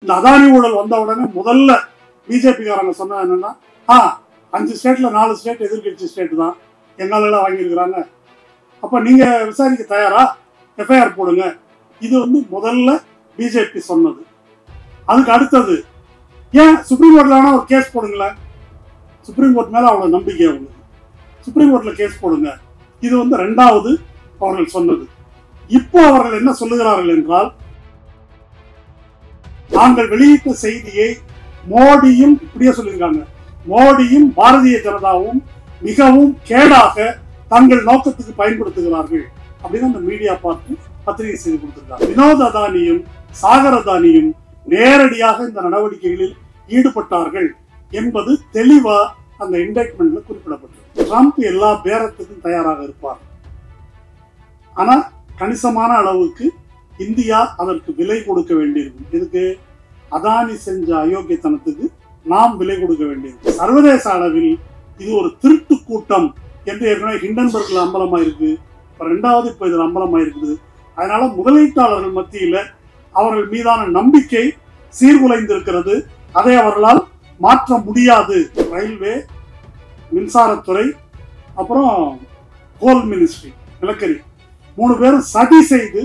இந்த அதானி ஊழல் வந்த உடனே முதல்ல பிஜேபிக்காரங்க சொன்னா என்னன்னா 5 ஸ்டேட்ல 4 ஸ்டேட் எதிர்கட்சி ஸ்டேட் தான் எங்காலெல்லாம் வாங்கியிருக்கிறாங்க, அப்ப நீங்க விசாரிக்க தயாரா, எஃப்ஐஆர் போடுங்க. இது முதல்ல பிஜேபி சொன்னது. அதுக்கு அடுத்தது ஏன் சுப்ரீம் கோர்ட்ல ஒரு கேஸ் போடுங்களேன், சுப்ரீம் கோர்ட் மேல அவ்வளவு நம்பிக்கை அவங்களுக்கு, சுப்ரீம் கோர்ட்ல கேஸ் போடுங்க. இது ரெண்டாவது அவர்கள் சொன்னது. இப்போ அவர்கள் என்ன சொல்லுகிறார்கள் என்றால், நாங்கள் வெளியிட்ட செய்தியை மோடியும் இப்படியே சொல்லியிருக்காங்க, மோடியும் பாரதிய ஜனதாவும் மிகவும் கேடாக தங்கள் நோக்கத்துக்கு பயன்படுத்துகிறார்கள் அப்படின்னு அந்த மீடியா பார்த்து பத்திரிகை செய்து கொடுத்திருக்காங்க. வினோத் அதானியும் சாகர் அதானியும் நேரடியாக இந்த நடவடிக்கைகளில் ஈடுபட்டார்கள் என்பது தெளிவா அந்த இண்டக்ட்மெண்ட்ல குறிப்பிடப்பட்டது. ட்ரம்ப் எல்லா பேரத்துக்கும் தயாராக இருப்பார், ஆனா கணிசமான அளவுக்கு இந்தியா அதற்கு விலை கொடுக்க வேண்டியிருக்கும். இதுக்கு அதானி செஞ்ச அயோக்கியத்தனத்துக்கு நாம் விலை கொடுக்க வேண்டியிருக்கும். சர்வதேச அளவில் இது ஒரு திருட்டு கூட்டம் என்று ஏற்கனவே ஹிண்டன்பர்க்ல அம்பலமா இருக்கு, ரெண்டாவது இப்ப இதுல அம்பலமா இருக்குது. அதனால முதலீட்டாளர்கள் மத்தியில அவர்கள் மீதான நம்பிக்கை சீர்குலைந்திருக்கிறது. அதை அவர்களால் மாற்ற முடியாது. ரயில்வே, மின்சாரத்துறை, அப்புறம் கோல் மினிஸ்ட்ரி, நிலக்கரி, 3 பேரும் சதி செய்து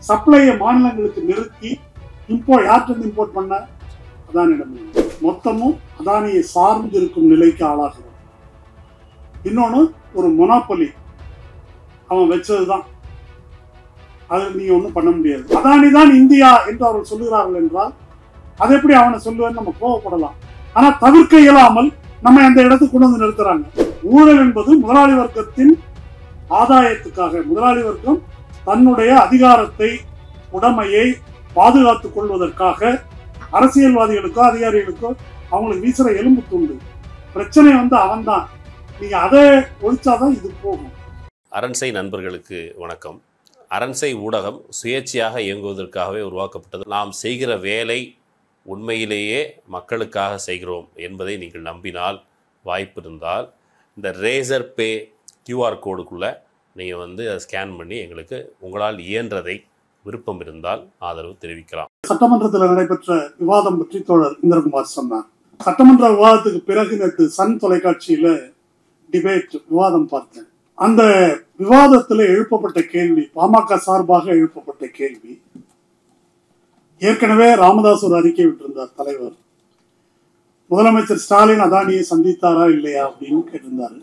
சப்ளையை மாநிலங்களுக்கு நிறுத்தி யார்கிட்ட இம்போர்ட் பண்ண அதானியிடம் மொத்தமும் அதானியை சார்ந்து இருக்கும் நிலைக்கு ஆளாகிறது. இன்னொன்னு ஒரு மொனோபொலி அவன் வச்சதுதான், அது நீங்க ஒன்றும் பண்ண முடியாது. அதானி தான் இந்தியா என்று அவர்கள் சொல்லுகிறார்கள் என்றால் அதை எப்படி அவனை சொல்லுவேன்னு நம்ம கோவப்படலாம். ஆனா தவிர்க்க இயலாமல் நம்ம அந்த இடத்துக்கு கொண்டு வந்து நிறுத்துறாங்க. ஊழல் என்பது முதலாளி வர்க்கத்தின் ஆதாயத்துக்காக, முதலாளி வர்க்கம் தன்னுடைய அதிகாரத்தை, உடைமையை பாதுகாத்துக் கொள்வதற்காக அரசியல்வாதிகளுக்கோ அதிகாரிகளுக்கோ அவங்களுக்கு வீசுற எலும்பு துண்டு. பிரச்சனை அவன் தான், நீங்க அதை ஒழிச்சாதான் இது போகும். அரண்சை நண்பர்களுக்கு வணக்கம். அரண்சை ஊடகம் சுயேட்சையாக இயங்குவதற்காகவே உருவாக்கப்பட்டது. நாம் செய்கிற வேலை உண்மையிலேயே மக்களுக்காக செய்கிறோம் என்பதை நீங்கள் நம்பினால், வாய்ப்பு இருந்தால் இந்த ரேசர் பே QR கோடுக்குள்ளே நீங்கள் அதை ஸ்கேன் பண்ணி எங்களுக்கு உங்களால் இயன்றதை, விருப்பம் இருந்தால் ஆதரவு தெரிவிக்கலாம். சட்டமன்றத்தில் நடைபெற்ற விவாதம் பற்றி தோழர் இந்திரகுமார் சொன்னார். சட்டமன்ற விவாதத்துக்கு பிறகு நேற்று சன் தொலைக்காட்சியில டிபேட் விவாதம் பார்த்தேன். அந்த விவாதத்தில் எழுப்பப்பட்ட கேள்வி, பாமக சார்பாக எழுப்பப்பட்ட கேள்வி, ஏற்கனவே ராமதாஸ் ஒரு அறிக்கை விட்டிருந்தார் தலைவர், முதலமைச்சர் ஸ்டாலின் அதானியை சந்தித்தாரா இல்லையா அப்படின்னு கேட்டிருந்தாரு.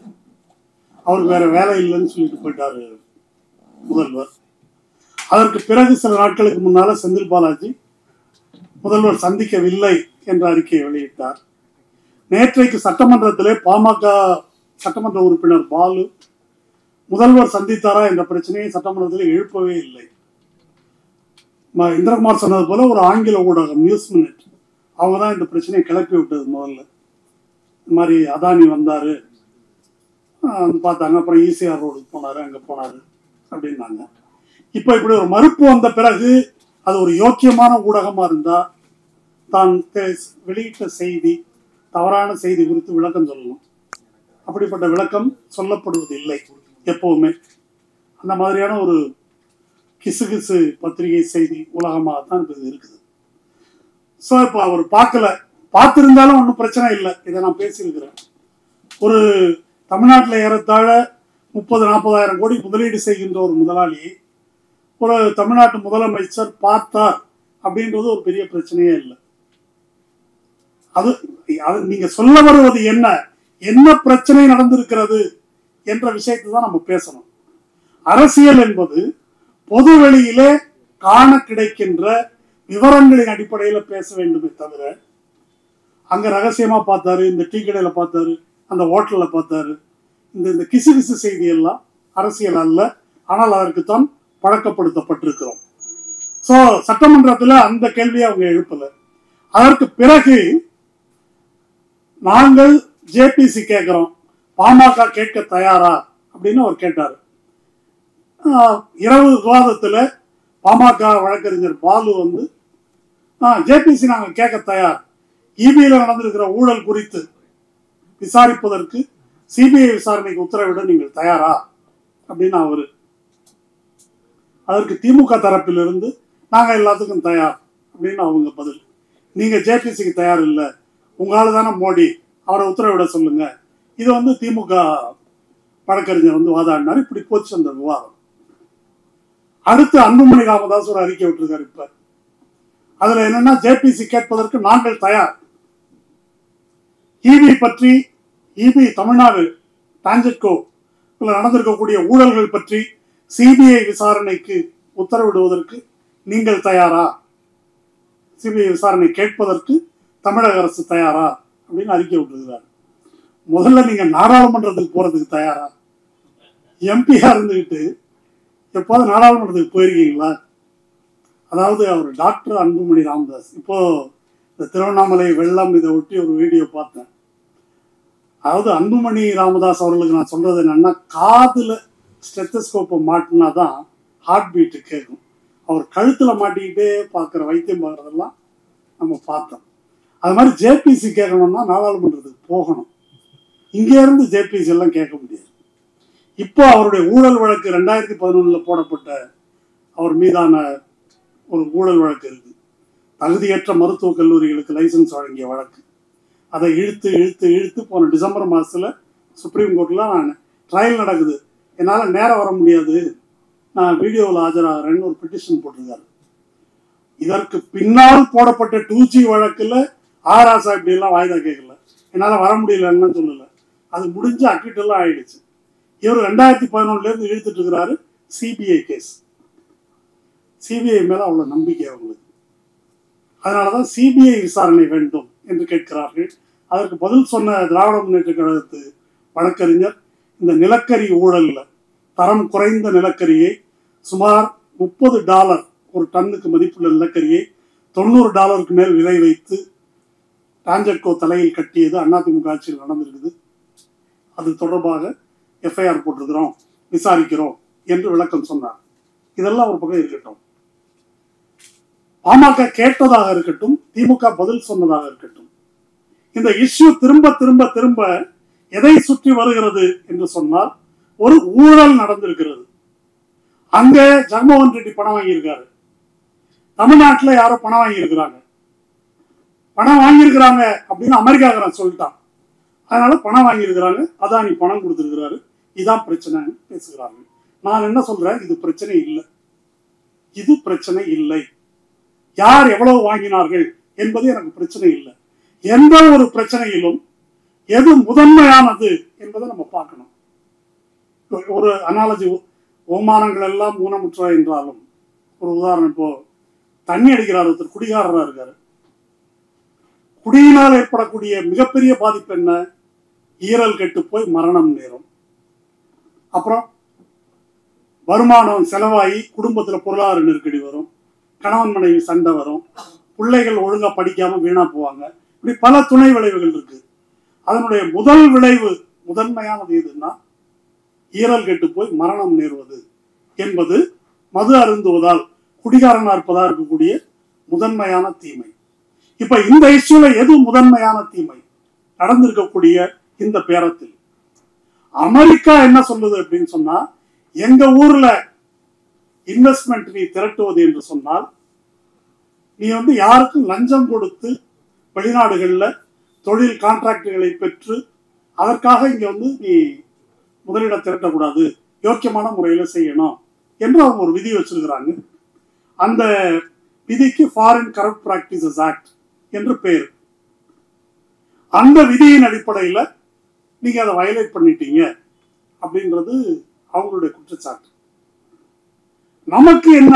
அவருக்கு வேற வேலை இல்லைன்னு சொல்லிட்டு போயிட்டாரு முதல்வர். அதற்கு பிறகு சில நாட்களுக்கு முன்னால செந்தில் பாலாஜி முதல்வர் சந்திக்கவில்லை என்ற அறிக்கையை வெளியிட்டார். நேற்றைக்கு சட்டமன்றத்திலே பாமக சட்டமன்ற உறுப்பினர் பாலு முதல்வர் சந்தித்தாரா என்ற பிரச்சனையை சட்டமன்றத்தில் எழுப்பவே இல்லை. இந்திரகுமார் சொன்னது போல ஒரு ஆங்கில ஊடகம் நியூஸ் மினிட் அவங்க தான் இந்த பிரச்சனையை கிளப்பி விட்டது. முதல்ல இந்த மாதிரி அதானி வந்தாரு பார்த்தாங்க, அப்புறம் ECR ரோடுக்கு போனாரு, அங்க போனாரு அப்படின்னாங்க. இப்ப இப்படி ஒரு மறுப்பு வந்த பிறகு அது ஒரு யோக்கியமான ஊடகமா இருந்தா தான் வெளியிட்ட செய்தி தவறான செய்தி குறித்து விளக்கம் சொல்லணும். அப்படிப்பட்ட விளக்கம் சொல்லப்படுவது இல்லை எப்பவுமே. அந்த மாதிரியான ஒரு கிசு பத்திரிகை செய்தி உலகமாகத்தான் இது இருக்குது. ஸோ இப்போ அவர் பார்த்திருந்தாலும் ஒன்றும் பிரச்சனை இல்லை. இதை நான் பேசியிருக்கிறேன். ஒரு தமிழ்நாட்டில் ஏறத்தாழ 30-40 கோடி முதலீடு செய்கின்ற ஒரு முதலாளி ஒரு தமிழ்நாட்டு முதலமைச்சர் பார்த்தார் அப்படின்றது ஒரு பெரிய பிரச்சனையே இல்லை. அது நீங்க சொல்ல வருவது என்ன பிரச்சனை நடந்திருக்கிறது என்ற விஷயத்தை தான் நம்ம பேசணும். அரசியல் என்பது பொது வெளியிலே காண கிடைக்கின்ற விவரங்களின் அடிப்படையில பேச வேண்டுமே தவிர, அங்க ரகசியமா பார்த்தாரு, இந்த டீ கடையில பார்த்தாரு, அந்த ஹோட்டல்ல பார்த்தாரு, இந்த கிசு செய்தி எல்லாம் அரசியல் அல்ல. ஆனால் அதற்குத்தான் பழக்கப்படுத்தப்பட்டிருக்கிறோம். சோ சட்டமன்றத்துல அந்த கேள்வியை அவங்க எழுப்பல. அதற்கு பிறகு நாங்கள் ஜேபிசி கேட்கிறோம், பாமக கேட்க தயாரா அப்படின்னு அவர் கேட்டாரு. இரவு விவாதத்துல பாமக வழக்கறிஞர் பாலு ஜேபிசி நாங்க கேட்க தயார், இபியில நடந்திருக்கிற ஊழல் குறித்து விசாரிப்பதற்கு சிபிஐ விசாரணைக்கு உத்தரவிட நீங்கள் தயாரா அப்படின்னு அவரு. அதற்கு திமுக தரப்பிலிருந்து நாங்க எல்லாத்துக்கும் தயார் அப்படின்னு அவங்க பதில். நீங்க ஜேபிசிக்கு தயார் இல்லை, உங்களால தானே மோடி, அவரை உத்தரவிட சொல்லுங்க. இது வந்து திமுக வழக்கறிஞர் வந்து வாதாடினார். இப்படி போச்சு அந்த விவாதம். அடுத்து அன்புமணி ராமதாஸ் ஒரு அறிக்கை விட்டுருக்காரு. இப்ப அதுல என்னன்னா, ஜேபிசி கேட்பதற்கு நாங்கள் தயார். இபி பற்றி, இபி தமிழ்நாடு டான்ஜெட்கோ நடந்திருக்கக்கூடிய ஊழல்கள் பற்றி சிபிஐ விசாரணைக்கு உத்தரவிடுவதற்கு நீங்கள் தயாரா, சிபிஐ விசாரணை கேட்பதற்கு தமிழக அரசு தயாரா அப்படின்னு அறிக்கை விட்டுருக்கிறார். முதல்ல நீங்க நாடாளுமன்றத்துக்கு போறதுக்கு தயாரா? எம்பியா இருந்துகிட்டு எப்போது நாடாளுமன்றத்துக்கு போயிருக்கீங்களா? அதாவது அவர் டாக்டர் அன்புமணி ராமதாஸ். இப்போ இந்த திருவண்ணாமலை வெள்ளம் இதை ஒட்டி ஒரு வீடியோ பார்த்தேன். அதாவது அன்புமணி ராமதாஸ் அவர்களுக்கு நான் சொல்றது என்னன்னா, காதுல ஸ்டெத்தஸ்கோப்பை மாட்டினா தான் ஹார்ட் பீட்டு கேட்கும். அவர் கழுத்துல மாட்டிக்கிட்டே பார்க்குற வைத்தியம் பார்க்குறதெல்லாம் நம்ம பார்த்தோம். அது மாதிரி ஜேபிசி கேட்கணும்னா நாடாளுமன்றத்துக்கு போகணும். இங்கே இருந்து ஜேபிசி எல்லாம் கேட்க முடியாது. இப்போ அவருடைய ஊழல் வழக்கு 2011 போடப்பட்ட அவர் மீதான ஒரு ஊழல் வழக்கு இருக்கு. தகுதியற்ற மருத்துவக் கல்லூரிகளுக்கு லைசன்ஸ் வழங்கிய வழக்கு. அதை இழுத்து இழுத்து இழுத்து போன டிசம்பர் மாதத்தில் சுப்ரீம் கோர்ட்டில் நான் ட்ரையல் நடக்குது, என்னால் நேரம் வர முடியாது, நான் வீடியோவில் ஆஜராகிறேன்னு ஒரு பெட்டிஷன் போட்டிருக்காரு. இதற்கு பின்னால் போடப்பட்ட 2G வழக்கில் ஆராசா இப்படியெல்லாம் வாய்தா கேட்கல, என்னால் வர முடியலன்னு சொல்லலை. அது முடிஞ்சு அக்விட்டெல்லாம் ஆயிடுச்சு. இவர் 2011 இழுத்துட்டு இருக்கிறாரு சிபிஐ கேஸ். சிபிஐ மேல அவ்வளோ நம்பிக்கை அவங்களுக்கு. அதனாலதான் சிபிஐ விசாரணை வேண்டும் என்று கேட்கிறார்கள். அதற்கு பதில் சொன்ன திராவிட முன்னேற்ற கழகத்து வழக்கறிஞர், இந்த நிலக்கரி ஊழல்ல தரம் குறைந்த நிலக்கரியை சுமார் $30 ஒரு டன்னுக்கு மதிப்புள்ள நிலக்கரியை $90 மேல் விலை வைத்து டான்ஜெட்கோ தலையில் கட்டியது அதிமுக ஆட்சியில் நடந்திருக்குது. அது தொடர்பாக எஃப்ஐஆர் போட்டிருக்கிறோம், விசாரிக்கிறோம் என்று விளக்கம் சொன்னார். இதெல்லாம் ஒரு பக்கம் இருக்கட்டும். பாமக கேட்டதாக இருக்கட்டும், திமுக பதில் சொன்னதாக இருக்கட்டும், இந்த இஷ்யூ திரும்ப திரும்ப திரும்ப எதை சுற்றி வருகிறது என்று சொன்னால், ஒரு ஊழல் நடந்திருக்கிறது. அங்க ஜெகன்மோகன் ரெட்டி பணம் வாங்கியிருக்காரு, தமிழ்நாட்டில் யாரோ பணம் வாங்கியிருக்கிறாங்க. பணம் வாங்கியிருக்கிறாங்க அப்படின்னு அமெரிக்காக்காரன் சொல்லிட்டான். அதனால பணம் வாங்கியிருக்கிறாங்க, அதானி பணம் கொடுத்துருக்கிறாரு, இதான் பிரச்சனைன்னு பேசுகிறாங்க. நான் என்ன சொல்றேன், இது பிரச்சனை இல்லை, இது பிரச்சனை இல்லை. யார் எவ்வளவு வாங்கினார்கள் என்பது எனக்கு பிரச்சனை இல்லை. எந்த ஒரு பிரச்சனையிலும் எது முதன்மையானது என்பதை நம்ம பார்க்கணும். ஒரு அனாலஜி, ஓமானங்கள் எல்லாம் ஊனமுற்ற என்றாலும் ஒரு உதாரணம், இப்போ தண்ணி அடிக்கிறார் ஒருத்தர், குடிகாரராக இருக்காரு. குடியினால் ஏற்படக்கூடிய மிகப்பெரிய பாதிப்பு என்ன? ஈரல் கெட்டு போய் மரணம் நேரும். அப்புறம் வருமானம் செலவாகி குடும்பத்தில் பொருளாதார நெருக்கடி வரும், கணவன் மனைவி சண்டை வரும், பிள்ளைகள் ஒழுங்கா படிக்காம வீணா போவாங்க. இப்படி பல துணை விளைவுகள் இருக்கு. அதனுடைய முதல் விளைவு, முதன்மையானது எதுன்னா ஈரல் கெட்டு போய் மரணம் நேர்வது என்பது மது அருந்துவதால் குடிகாரனா இருப்பதா இருக்கக்கூடிய முதன்மையான தீமை. இப்ப இந்த இஷ்யூல எது முதன்மையான தீமை நடந்திருக்கக்கூடிய இந்த பேரத்தில்? அமெரிக்கா என்ன சொல்லுது அப்படின்னு சொன்னா, எங்க ஊர்ல இன்வெஸ்ட்மெண்ட் நீ திரட்டுவது என்று சொன்னால், நீ வந்து யாருக்கும் லஞ்சம் கொடுத்து வெளிநாடுகள்ல தொழில் கான்ட்ராக்டுகளை பெற்று அதற்காக இங்க வந்து நீ முதலீட திரட்டக்கூடாது, யோக்கியமான முறையில செய்யணும் என்று அவங்க ஒரு விதி வச்சிருக்கிறாங்க. அந்த விதிக்கு ஃபாரின் கரப்ட் பிராக்டிசஸ் ஆக்ட் என்று பேர். அந்த விதியின் அடிப்படையில் நீங்க அதை வயலேட் பண்ணிட்டீங்க அப்படின்றது அவங்களுடைய குற்றச்சாட்டு. நமக்கு என்ன,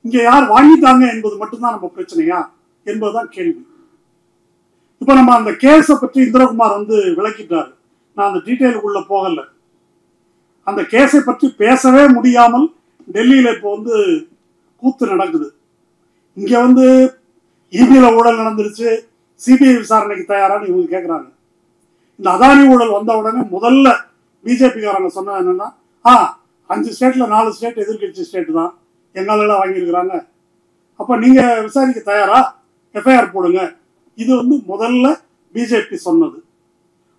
இங்க யார் வாங்கிட்டாங்க என்பது மட்டும்தான் நம்ம பிரச்சனையா என்பதுதான் கேள்வி. இப்ப நம்ம அந்த கேஸை பற்றி இந்திரகுமார் வந்து விளக்கிட்டாரு. நான் அந்த டீட்டெயிலுக்குள்ள போகல. அந்த கேஸை பற்றி பேசவே முடியாமல் டெல்லியில இப்போ வந்து கூத்து நடக்குது. இங்க வந்து இபில ஊழல் நடந்துருச்சு, சிபிஐ விசாரணைக்கு தயாரான்னு இவங்க கேட்கிறாங்க. இந்த அதானி ஊழல் வந்த உடனே முதல்ல பிஜேபிக்காரங்க சொன்ன என்னன்னா, 5 ஸ்டேட்ல 4 ஸ்டேட் எதிர்கட்சி ஸ்டேட் தான், எங்களெல்லாம் வாங்கியிருக்கிறாங்க, அப்ப நீங்க விசாரிக்க தயாரா, எஃப்ஐஆர் போடுங்க. இது வந்து முதல்ல பிஜேபி சொன்னது.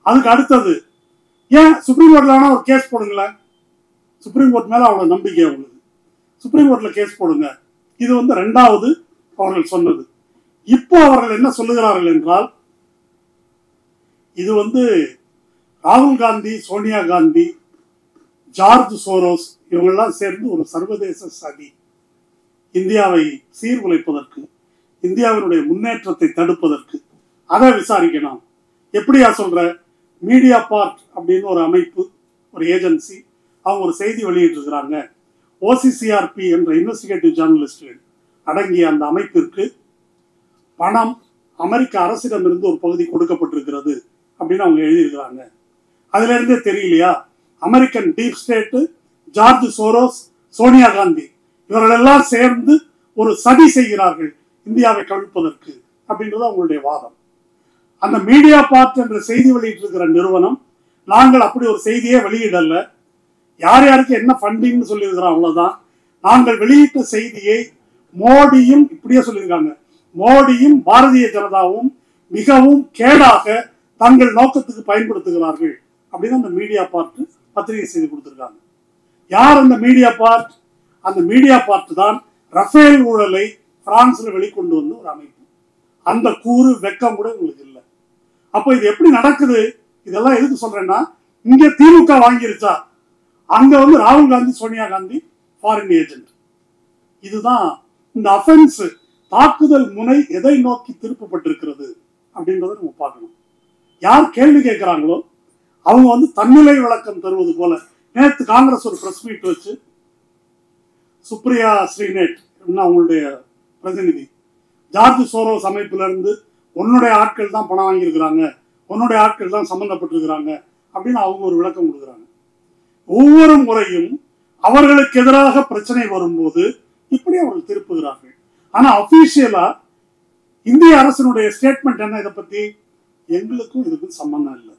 அதுக்கு அடுத்தது, ஏன் சுப்ரீம் கோர்ட்ல வேணா ஒரு கேஸ் போடுங்களேன், சுப்ரீம் கோர்ட் மேல அவ்வளவு நம்பிக்கை அவங்களுக்கு, சுப்ரீம் கோர்ட்ல கேஸ் போடுங்க. இது வந்து 2வது அவர்கள் சொன்னது. இப்போ அவர்கள் என்ன சொல்லுகிறார்கள் என்றால், இது ராகுல் காந்தி, சோனியா காந்தி, ஜார்ஜ் சோரோஸ் இவங்கெல்லாம் சேர்ந்து ஒரு சர்வதேச சதி, இந்தியாவை சீர்குலைப்பதற்கு, இந்தியாவினுடைய முன்னேற்றத்தை தடுப்பதற்கு, அதை விசாரிக்கணும். எப்படியா சொல்ற? மீடியா பார்ட் அப்படின்னு ஒரு அமைப்பு, ஒரு ஏஜென்சி, அவங்க ஒரு செய்தி வெளியிட்டிருக்கிறாங்க. ஓசிசிஆர்பி என்ற இன்வெஸ்டிகேட்டிவ் ஜேர்னலிஸ்ட்கள் அடங்கிய அந்த அமைப்பிற்கு பணம் அமெரிக்க அரசிடமிருந்து ஒரு பகுதி கொடுக்கப்பட்டிருக்கிறது அப்படின்னு அவங்க எழுதியிருக்கிறாங்க. அதுல இருந்தே தெரியலையா, American deep state, George Soros, Sonia Gandhi இவர்களெல்லாம் சேர்ந்து ஒரு சதி செய்கிறார்கள் இந்தியாவை கவிழ்ப்பதற்கு அப்படின்றது அவங்களுடைய வாதம். அந்த மீடியா பார்ட் என்ற செய்தி வெளியிட்டிருக்கிற நிறுவனம், நாங்கள் அப்படி ஒரு செய்தியே வெளியிடல, யார் யாருக்கு என்ன ஃபண்டிங்னு சொல்லியிருக்கிறோம் அவ்வளவுதான். நாங்கள் வெளியிட்ட செய்தியை மோடியும், இப்படியே சொல்லியிருக்காங்க, மோடியும் பாரதிய ஜனதாவும் மிகவும் கேடாக தங்கள் நோக்கத்துக்கு பயன்படுத்துகிறார்கள் அப்படின்னு அந்த மீடியா பார்ட் பத்திரிகை செய்தி கொடுத்திருக்காங்க. யார் அந்த மீடியா பார்ட்? அந்த மீடியா பார்ட் தான் ரஃபேல் ஊழலை பிரான்ஸ்ல வெளிக்கொண்டு வந்த ஒரு அமைப்பு. அந்த கூறு வெக்கம் கூட உங்களுக்கு இல்லை. அப்போ இது எப்படி நடக்குது? இதெல்லாம் எதுக்கு சொல்றேன்னா, இங்க திமுக வாங்கிருச்சா, அங்க ராகுல் காந்தி, சோனியா காந்தி ஃபாரின் ஏஜென்ட். இதுதான் இந்த அஃபென்ஸ், தாக்குதல் முனை எதை நோக்கி திருப்பப்பட்டிருக்கிறது அப்படின்றத நம்ம பார்க்கணும். யார் கேள்வி கேட்கிறாங்களோ அவங்க தன்னிலை விளக்கம் தருவது போல. நேற்று காங்கிரஸ் ஒரு பிரஸ் மீட் வச்சு சுப்ரியா ஸ்ரீநேட் அவங்களுடைய பிரதிநிதி, ஜார்ஜ் சோரோஸ் அமைப்புல இருந்து உன்னுடைய ஆட்கள் தான் பணம் வாங்கியிருக்கிறாங்க, உன்னுடைய ஆட்கள் தான் சம்பந்தப்பட்டிருக்கிறாங்க அப்படின்னு அவங்க ஒரு விளக்கம் கொடுக்குறாங்க. ஒவ்வொரு முறையும் அவர்களுக்கு எதிராக பிரச்சனை வரும்போது இப்படி அவர்கள் திருப்புகிறார்கள். ஆனா அபிஷியலா இந்திய அரசினுடைய ஸ்டேட்மெண்ட் என்ன? இதை பத்தி எங்களுக்கும் இதுக்கும் சம்பந்தம் இல்லை.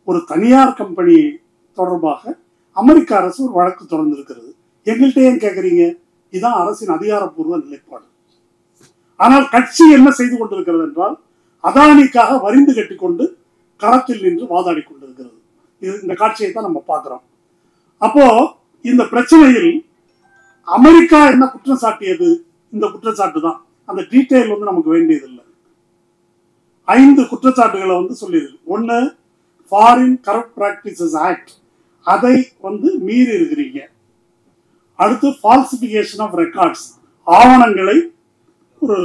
ஒரு தனியார் கம்பெனி தொடர்பாக அமெரிக்க அரசு ஒரு வழக்கு தொடர்ந்து இருக்கிறது, எங்கள்கிட்ட ஏன் கேட்கறீங்க? இதுதான் அரசின் அதிகாரப்பூர்வ நிலைப்பாடு. ஆனால் கட்சி என்ன செய்து கொண்டிருக்கிறது என்றால், அதானிக்காக வரிந்து கட்டிக்கொண்டு களத்தில் நின்று வாதாடி கொண்டிருக்கிறது. இந்த காட்சியை தான் நம்ம பார்க்கிறோம். அப்போ இந்த பிரச்சனையில் அமெரிக்கா என்ன குற்றம் சாட்டியது? இந்த குற்றச்சாட்டு தான். அந்த டீட்டெயில் நமக்கு வேண்டியதில்லை. 5 குற்றச்சாட்டுகளை சொல்லியிருக்கு. ஒன்று, ஃபாரின் கரப்ட் பிராக்டிசஸ் ஆக்ட், அதை மீறி இருக்கிறீங்க. அடுத்து ஃபால்சிபிகேஷன் ஆஃப் ரெக்கார்ட்ஸ், ஆவணங்களை ஒரு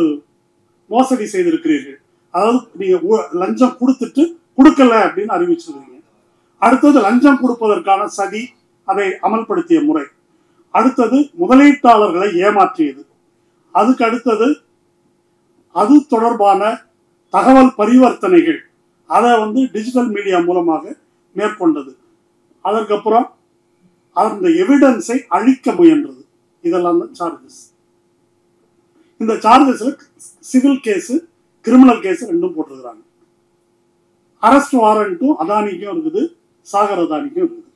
மோசடி செய்திருக்கிறீர்கள். அதாவது நீங்க லஞ்சம் கொடுத்துட்டு கொடுக்கல அப்படின்னு அறிவிச்சிருக்கீங்க. அடுத்தது லஞ்சம் கொடுப்பதற்கான சதி, அதை அமல்படுத்திய முறை. அடுத்தது முதலீட்டாளர்களை ஏமாற்றியது. அதுக்கு அடுத்தது அது தொடர்பான தகவல் பரிவர்த்தனைகள், அதை டிஜிட்டல் மீடியா மூலமாக மேற்கொண்டது. அதற்கப்புறம் அந்த எவிடன்ஸை அழிக்க முயன்றது. இதெல்லாம் தான் சார்ஜஸ். இந்த சார்ஜஸ்ல சிவில் கேஸ், கிரிமினல் கேஸ் ரெண்டும் போட்டிருக்கிறாங்க. அரெஸ்ட் வாரண்ட்டும் அதானிக்கும் இருக்குது, சாகர் அதானிக்கும் இருக்குது.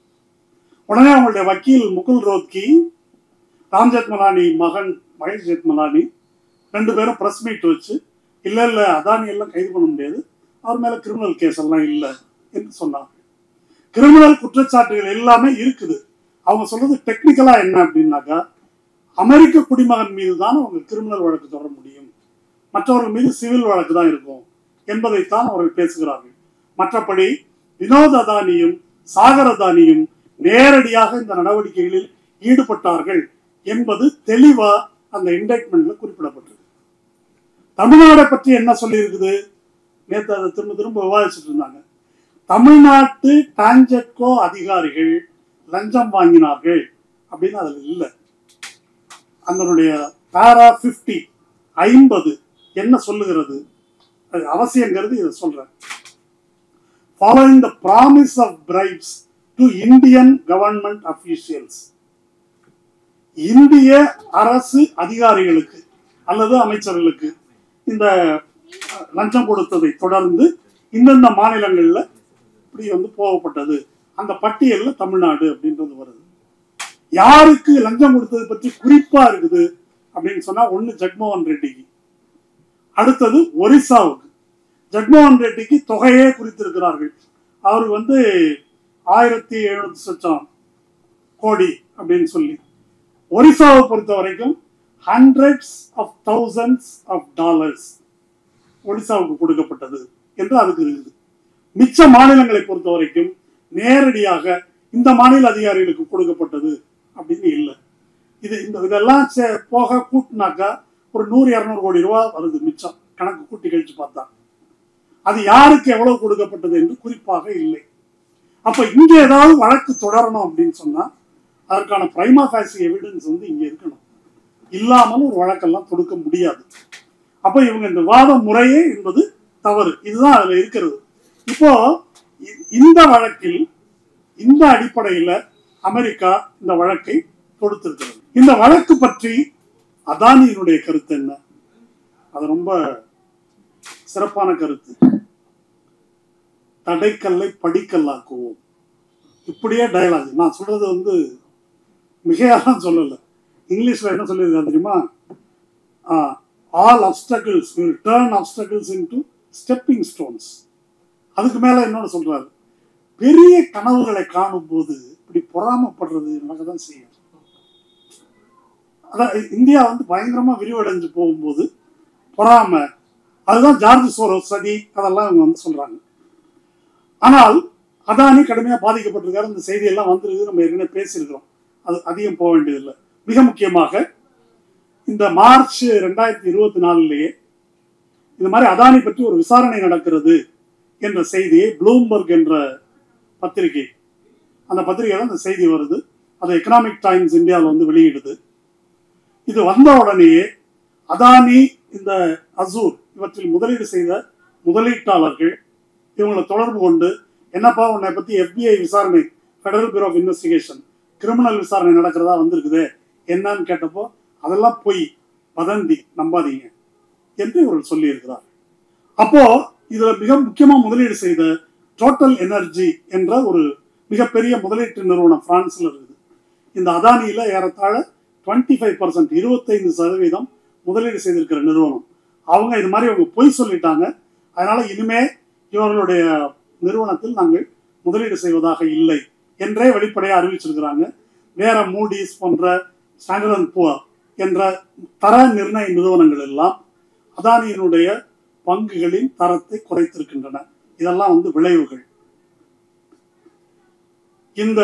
உடனே அவங்களுடைய வக்கீல் முகுல் ரோத்கி, ராம் ஜெத்மலானி மகன் மகேஷ் ஜெத்மலானி 2 பேரும் பிரஸ் மீட் வச்சு, இல்லை இல்லை அதானி எல்லாம் கைது பண்ண முடியாது, அவர் மேல கிரிமினல் கேஸ் எல்லாம் இல்லை என்று சொன்னாங்க. கிரிமினல் குற்றச்சாட்டுகள் எல்லாமே இருக்குது. அவங்க சொல்றது டெக்னிக்கலா என்ன அப்படின்னாக்கா, அமெரிக்க குடிமகன் மீது தான் அவங்க கிரிமினல் வழக்கு தொடர முடியும், மற்றவர்கள் மீது சிவில் வழக்கு தான் இருக்கும் என்பதைத்தான் அவர்கள் பேசுகிறார்கள். மற்றபடி வினோத் அதானியும் சாகர் அதானியும் நேரடியாக இந்த நடவடிக்கைகளில் ஈடுபட்டார்கள் என்பது தெளிவா அந்த இண்டக்ட்மெண்ட்ல குறிப்பிடப்பட்டிருக்கு. தமிழ்நாடை பற்றி என்ன சொல்லி இருக்குது? நேற்று அதை திரும்ப திரும்ப விவாதிச்சுட்டு இருந்தாங்க. தமிழ்நாட்டு டான்ஜெட்கோ அதிகாரிகள் லஞ்சம் வாங்கினார்கள் அப்படின்னு அதுல இல்லை. அதனுடைய பாரா 50 என்ன சொல்லுகிறது? அது அவசியங்கிறது இதை சொல்றேன். Following the promise of bribes to Indian government officials, இந்திய அரசு அதிகாரிகளுக்கு அல்லது அமைச்சர்களுக்கு இந்த லஞ்சம் கொடுத்ததை தொடர்ந்து இந்தந்த மாநிலங்கள்ல இப்படி போகப்பட்டது. அந்த பட்டியலில் தமிழ்நாடு அப்படின்றது வருது. யாருக்கு லஞ்சம் கொடுத்தது பற்றி குறிப்பா இருக்குது அப்படின்னு சொன்னா, ஒண்ணு ஜெகன்மோகன் ரெட்டிக்கு, அடுத்தது ஒரிசாவுக்கு. ஜெகன்மோகன் ரெட்டிக்கு தொகையே குறித்திருக்கிறார்கள். அவர் 1700 கோடி அப்படின்னு சொல்லி. ஒரிசாவை பொறுத்த வரைக்கும் hundreds of thousands of dollars ஒடிசாவுக்கு கொடுக்கப்பட்டது என்று அதுக்கு இருக்குது. மிச்ச மாநிலங்களை பொறுத்த வரைக்கும் நேரடியாக இந்த மாநில அதிகாரிகளுக்கு கொடுக்கப்பட்டது அப்படின்னு இல்லை. இதெல்லாம் போக கூட்டினாக்கா ஒரு 100-200 கோடி ரூபாய் வருது மிச்சம், கணக்கு கூட்டி கழிச்சு பார்த்தா. அது யாருக்கு எவ்வளவு கொடுக்கப்பட்டது என்று குறிப்பாக இல்லை. அப்ப இங்க ஏதாவது வழக்கு தொடரணும் அப்படின்னு சொன்னா அதற்கான பிரைமா ஃபேசி எவிடன்ஸ் இங்க இருக்கணும். இல்லாமல் ஒரு வழக்கெல்லாம் தொடுக்க முடியாது. அப்ப இவங்க இந்த வாத முறையே என்பது தவறு. இதுதான் அதுல இருக்கிறது. இப்போ இந்த வழக்கில் இந்த அடிப்படையில அமெரிக்கா இந்த வழக்கை தொடுத்திருக்கிறது. இந்த வழக்கு பற்றி அதானியினுடைய கருத்து என்ன? அது ரொம்ப சிறப்பான கருத்து. தடைக்கல்லை படிக்கல்லாக்குவோம், இப்படியே டயலாக். நான் சொல்றது மிகையாலாம் சொல்லல. இங்கிலீஷ்ல என்ன சொல்லியிருக்காங்க தெரியுமா? All obstacles will turn obstacles into stepping stones. அதுக்கு மேல இன்னொன்னு சொல்றாரு, பெரிய கனவுகளை காணும் போது இப்படி பொறாமப்படுறது நடக்கதான் செய்யும். அதான் இந்தியா பயங்கரமா விரிவடைஞ்சு போகும்போது பொறாம, அதுதான் ஜார்ஜ் சோரோஸ் சதி, அதெல்லாம் இவங்க சொல்றாங்க. ஆனால் அதானி கடுமையா பாதிக்கப்பட்டிருக்காரு. இந்த செய்தியெல்லாம் வந்துருக்கு, நம்ம ஏற்கனவே பேசியிருக்கிறோம், அது அதிகம் போக வேண்டியதில்லை. மிக முக்கியமாக இந்த மார்ச் 2024 இந்த மாதிரி அதானி பற்றி ஒரு விசாரணை நடக்கிறது என்ற செய்தியை ப்ளூம்பர்க் என்ற பத்திரிகை, அந்த பத்திரிகை தான் இந்த செய்தி வருது. அது எக்கனாமிக் டைம்ஸ் இந்தியாவில் வெளியிடுது. இது வந்த உடனேயே அதானி, இந்த அசூர் இவற்றில் முதலீடு செய்த முதலீட்டாளர்கள் இவங்களை தொடர்பு கொண்டு, என்னப்பா உன்னை பத்தி FBI விசாரணை, federal bureau of investigation, criminal விசாரணை நடக்கிறதா வந்திருக்குது, என்னன்னு கேட்டப்போ அதெல்லாம் பொய், வதந்தி, நம்பாதீங்க என்று இவர்கள் சொல்லி இருக்கிறார். அப்போ இதுல மிக முக்கியமா முதலீடு செய்த டோட்டல் எனர்ஜி என்ற ஒரு மிகப்பெரிய முதலீட்டு நிறுவனம் பிரான்ஸ்ல இருக்குது. இந்த அதானியில ஏறத்தாழ 25%, 25% முதலீடு செய்திருக்கிற நிறுவனம். அவங்க இது மாதிரி அவங்க பொய் சொல்லிட்டாங்க. அதனால இனிமே இவர்களுடைய நிறுவனத்தில் நாங்கள் முதலீடு செய்வதாக இல்லை என்றே வெளிப்படையாக அறிவிச்சிருக்கிறாங்க. வேற மூடிஸ் போன்ற ஸ்டாண்டர்ட் அண்ட் புவர் என்ற தர நிர்ணய நிறுவனங்கள் எல்லாம் அதானியினுடைய பங்குகளின் தரத்தை குறைத்திருக்கின்றன. இதெல்லாம் விளைவுகள். இந்த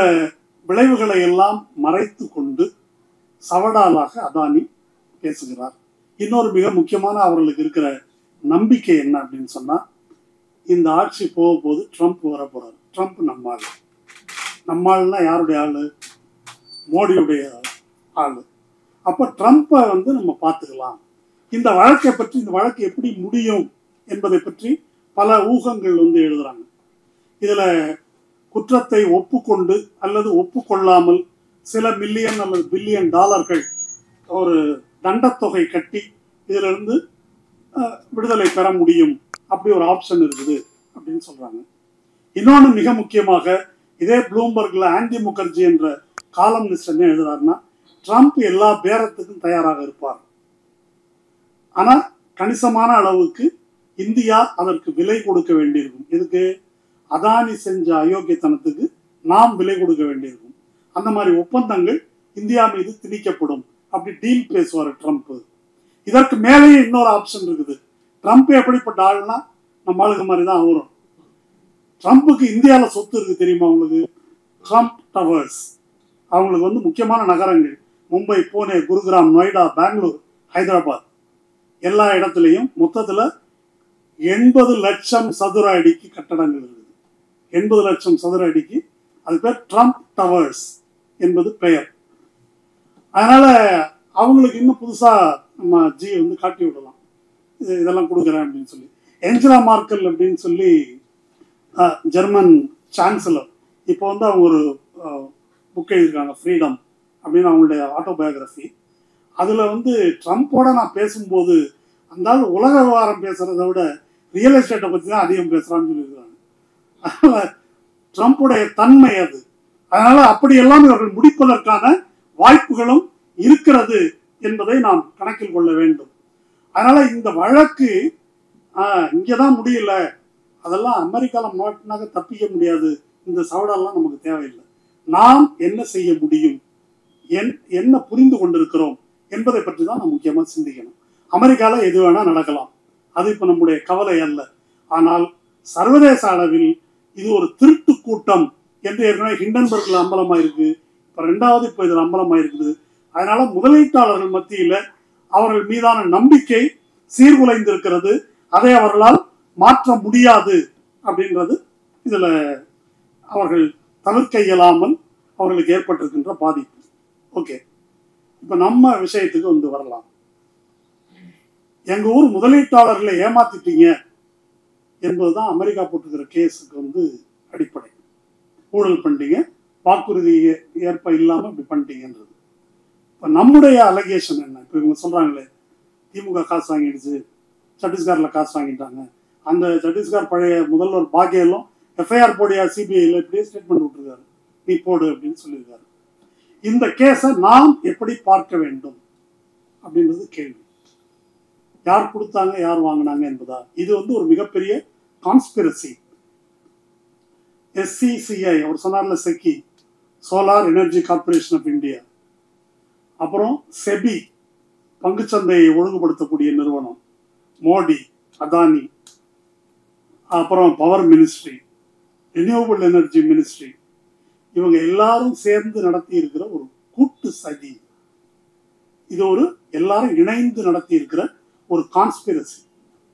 விளைவுகளை எல்லாம் மறைத்து கொண்டு சவடாலாக அதானி பேசுகிறார். இன்னொரு மிக முக்கியமான அவர்களுக்கு இருக்கிற நம்பிக்கை என்ன அப்படின்னு சொன்னா, இந்த ஆட்சி போக போது ட்ரம்ப் வர போறாரு. ட்ரம்ப் நம்மாள். நம்மாள்னா யாருடைய ஆளு? மோடியுடைய ஆளு. அப்ப ட்ரம்ப்பை நம்ம பார்த்துக்கலாம். இந்த வழக்கை பற்றி, இந்த வழக்கு எப்படி முடியும் என்பதை பற்றி பல ஊகங்கள் எழுதுறாங்க. இதுல குற்றத்தை ஒப்புக்கொண்டு அல்லது ஒப்புக்கொள்ளாமல் சில மில்லியன் அல்லது பில்லியன் டாலர்கள் ஒரு தண்டத்தொகை கட்டி இதுல இருந்து விடுதலை பெற முடியும், அப்படி ஒரு ஆப்ஷன் இருக்குது அப்படின்னு சொல்றாங்க. இன்னொன்று மிக முக்கியமாக, இதே ப்ளூம்பர்க்ல ஆண்டி முகர்ஜி என்ற காலம்னிஸ்ட் என்ன எழுதுறாருன்னா, ட்ரம்ப் எல்லா பேரத்துக்கும் தயாராக இருப்பார், ஆனா கணிசமான அளவுக்கு இந்தியா அதற்கு விலை கொடுக்க வேண்டியிருக்கும். இதுக்கு அதானி செஞ்ச அயோக்கியத்தனத்துக்கு நாம் விலை கொடுக்க வேண்டியிருக்கும். அந்த மாதிரி ஒப்பந்தங்கள் இந்தியா மீது திணிக்கப்படும், அப்படி டீல் பேசுவார் ட்ரம்ப். இதற்கு மேலேயே இன்னொரு ஆப்ஷன் இருக்குது. ட்ரம்ப் எப்படிப்பட்ட ஆள்னா நம்ம ஆளுங்க மாதிரி தான் அவரும். ட்ரம்ப்புக்கு இந்தியாவில் சொத்து இருக்கு தெரியுமா உங்களுக்கு? Trump towers. அவங்களுக்கு முக்கியமான நகரங்கள் மும்பை, புனே, குருகிராம், நொய்டா, பெங்களூர், ஹைதராபாத், எல்லா இடத்துலையும் மொத்தத்தில் 80 லட்சம் சதுர அடிக்கு கட்டடங்கள் இருக்குது. 80 லட்சம் சதுர அடிக்கு. அது பேர் ட்ரம்ப் டவர்ஸ் என்பது பெயர். அதனால அவங்களுக்கு இன்னும் புதுசா நம்ம ஜி காட்டி விடலாம், இதெல்லாம் கொடுக்குறேன் அப்படின்னு சொல்லி. ஏஞ்சலா மார்க்கல் அப்படின்னு சொல்லி ஜெர்மன் சான்சலர், இப்போ அவங்க ஒரு புக் எழுதியிருக்காங்க, ஃப்ரீடம் அப்படின்னு, அவங்களுடைய ஆட்டோபயோகிராஃபி. அதில் ட்ரம்ப்போட நான் பேசும்போது அந்த ஆள் உலக விவகாரம் பேசுறதை விட ரியல் எஸ்டேட்டை பற்றி தான் அதிகம் பேசுகிறான்னு சொல்லியிருக்காங்க. அதனால் ட்ரம்ப்புடைய தன்மை அது. அதனால அப்படியெல்லாம் இவர்கள் முடிப்பதற்கான வாய்ப்புகளும் இருக்கிறது என்பதை நாம் கணக்கில் கொள்ள வேண்டும். அதனால இந்த வழக்கு இங்கதான் முடியல, அதெல்லாம் அமெரிக்காவில் மாட்டினாக தப்பிக்க முடியாது, இந்த சவடாலாம் நமக்கு தேவையில்லை. நாம் என்ன செய்ய முடியும், என்ன புரிந்து கொண்டிருக்கிறோம் என்பதை பற்றி தான் நாம் முக்கியமாக சிந்திக்கணும். அமெரிக்காவில் எது வேணா நடக்கலாம், அது இப்போ நம்முடைய கவலை அல்ல. ஆனால் சர்வதேச அளவில் இது ஒரு திருட்டு கூட்டம் என்று ஏற்கனவே ஹிண்டன்பர்க்ல அம்பலமாயிருக்கு. இப்போ ரெண்டாவது இப்போ இதில் அம்பலமாயிருக்குது. அதனால முதலீட்டாளர்கள் மத்தியில் அவர்கள் மீதான நம்பிக்கை சீர்குலைந்திருக்கிறது. அதை அவர்களால் மாற்ற முடியாது அப்படின்றது இதில் அவர்கள் தவிர்க்க இயலாமல் அவர்களுக்கு ஏற்பட்டிருக்கின்ற பாதிப்பு. ஓகே, இப்போ நம்ம விஷயத்துக்கு வந்து வரலாம். எங்க ஊர் முதலீட்டாளர்களை ஏமாத்திட்டீங்க என்பதுதான் அமெரிக்கா போட்டுக்கிற கேஸுக்கு வந்து அடிப்படை. ஊழல் பண்ணிட்டீங்க, வாக்குறுதி ஏற்ப இல்லாமல் இப்படி பண்ணிட்டீங்கன்றது. இப்போ நம்முடைய அலகேஷன் என்ன? இப்போ இவங்க சொல்றாங்களே திமுக காசு வாங்கிடுச்சு, சத்தீஸ்கரில் காசு வாங்கிட்டாங்க. அந்த சத்தீஸ்கர் பழைய முதல்வர் பாக்கியெல்லாம் எஃப்ஐஆர் போடியா சிபிஐயில் இப்படியே ஸ்டேட்மெண்ட் விட்டுருக்காரு, நீ போடு அப்படின்னு சொல்லியிருக்காரு. இந்த கேஸை நாம் எப்படி பார்க்க வேண்டும் அப்படின்றது கேள்வி. யார் கொடுத்தாங்க, யார் வாங்கினாங்க என்பதா? இது வந்து ஒரு மிகப்பெரிய கான்ஸ்பிரசி. SCCI அவர் சொன்னார்ல, SECI, solar energy corporation of India, அப்புறம் செபி பங்குச்சந்தையை ஒழுங்குபடுத்தக்கூடிய நிறுவனம், மோடி, அதானி, அப்புறம் power ministry, renewable energy ministry, இவங்க எல்லாரும் சேர்ந்து நடத்தி இருக்கிற ஒரு கூட்டு சதி. இது ஒரு எல்லாரும் இணைந்து நடத்தி இருக்கிற ஒரு கான்ஸ்பிரசி.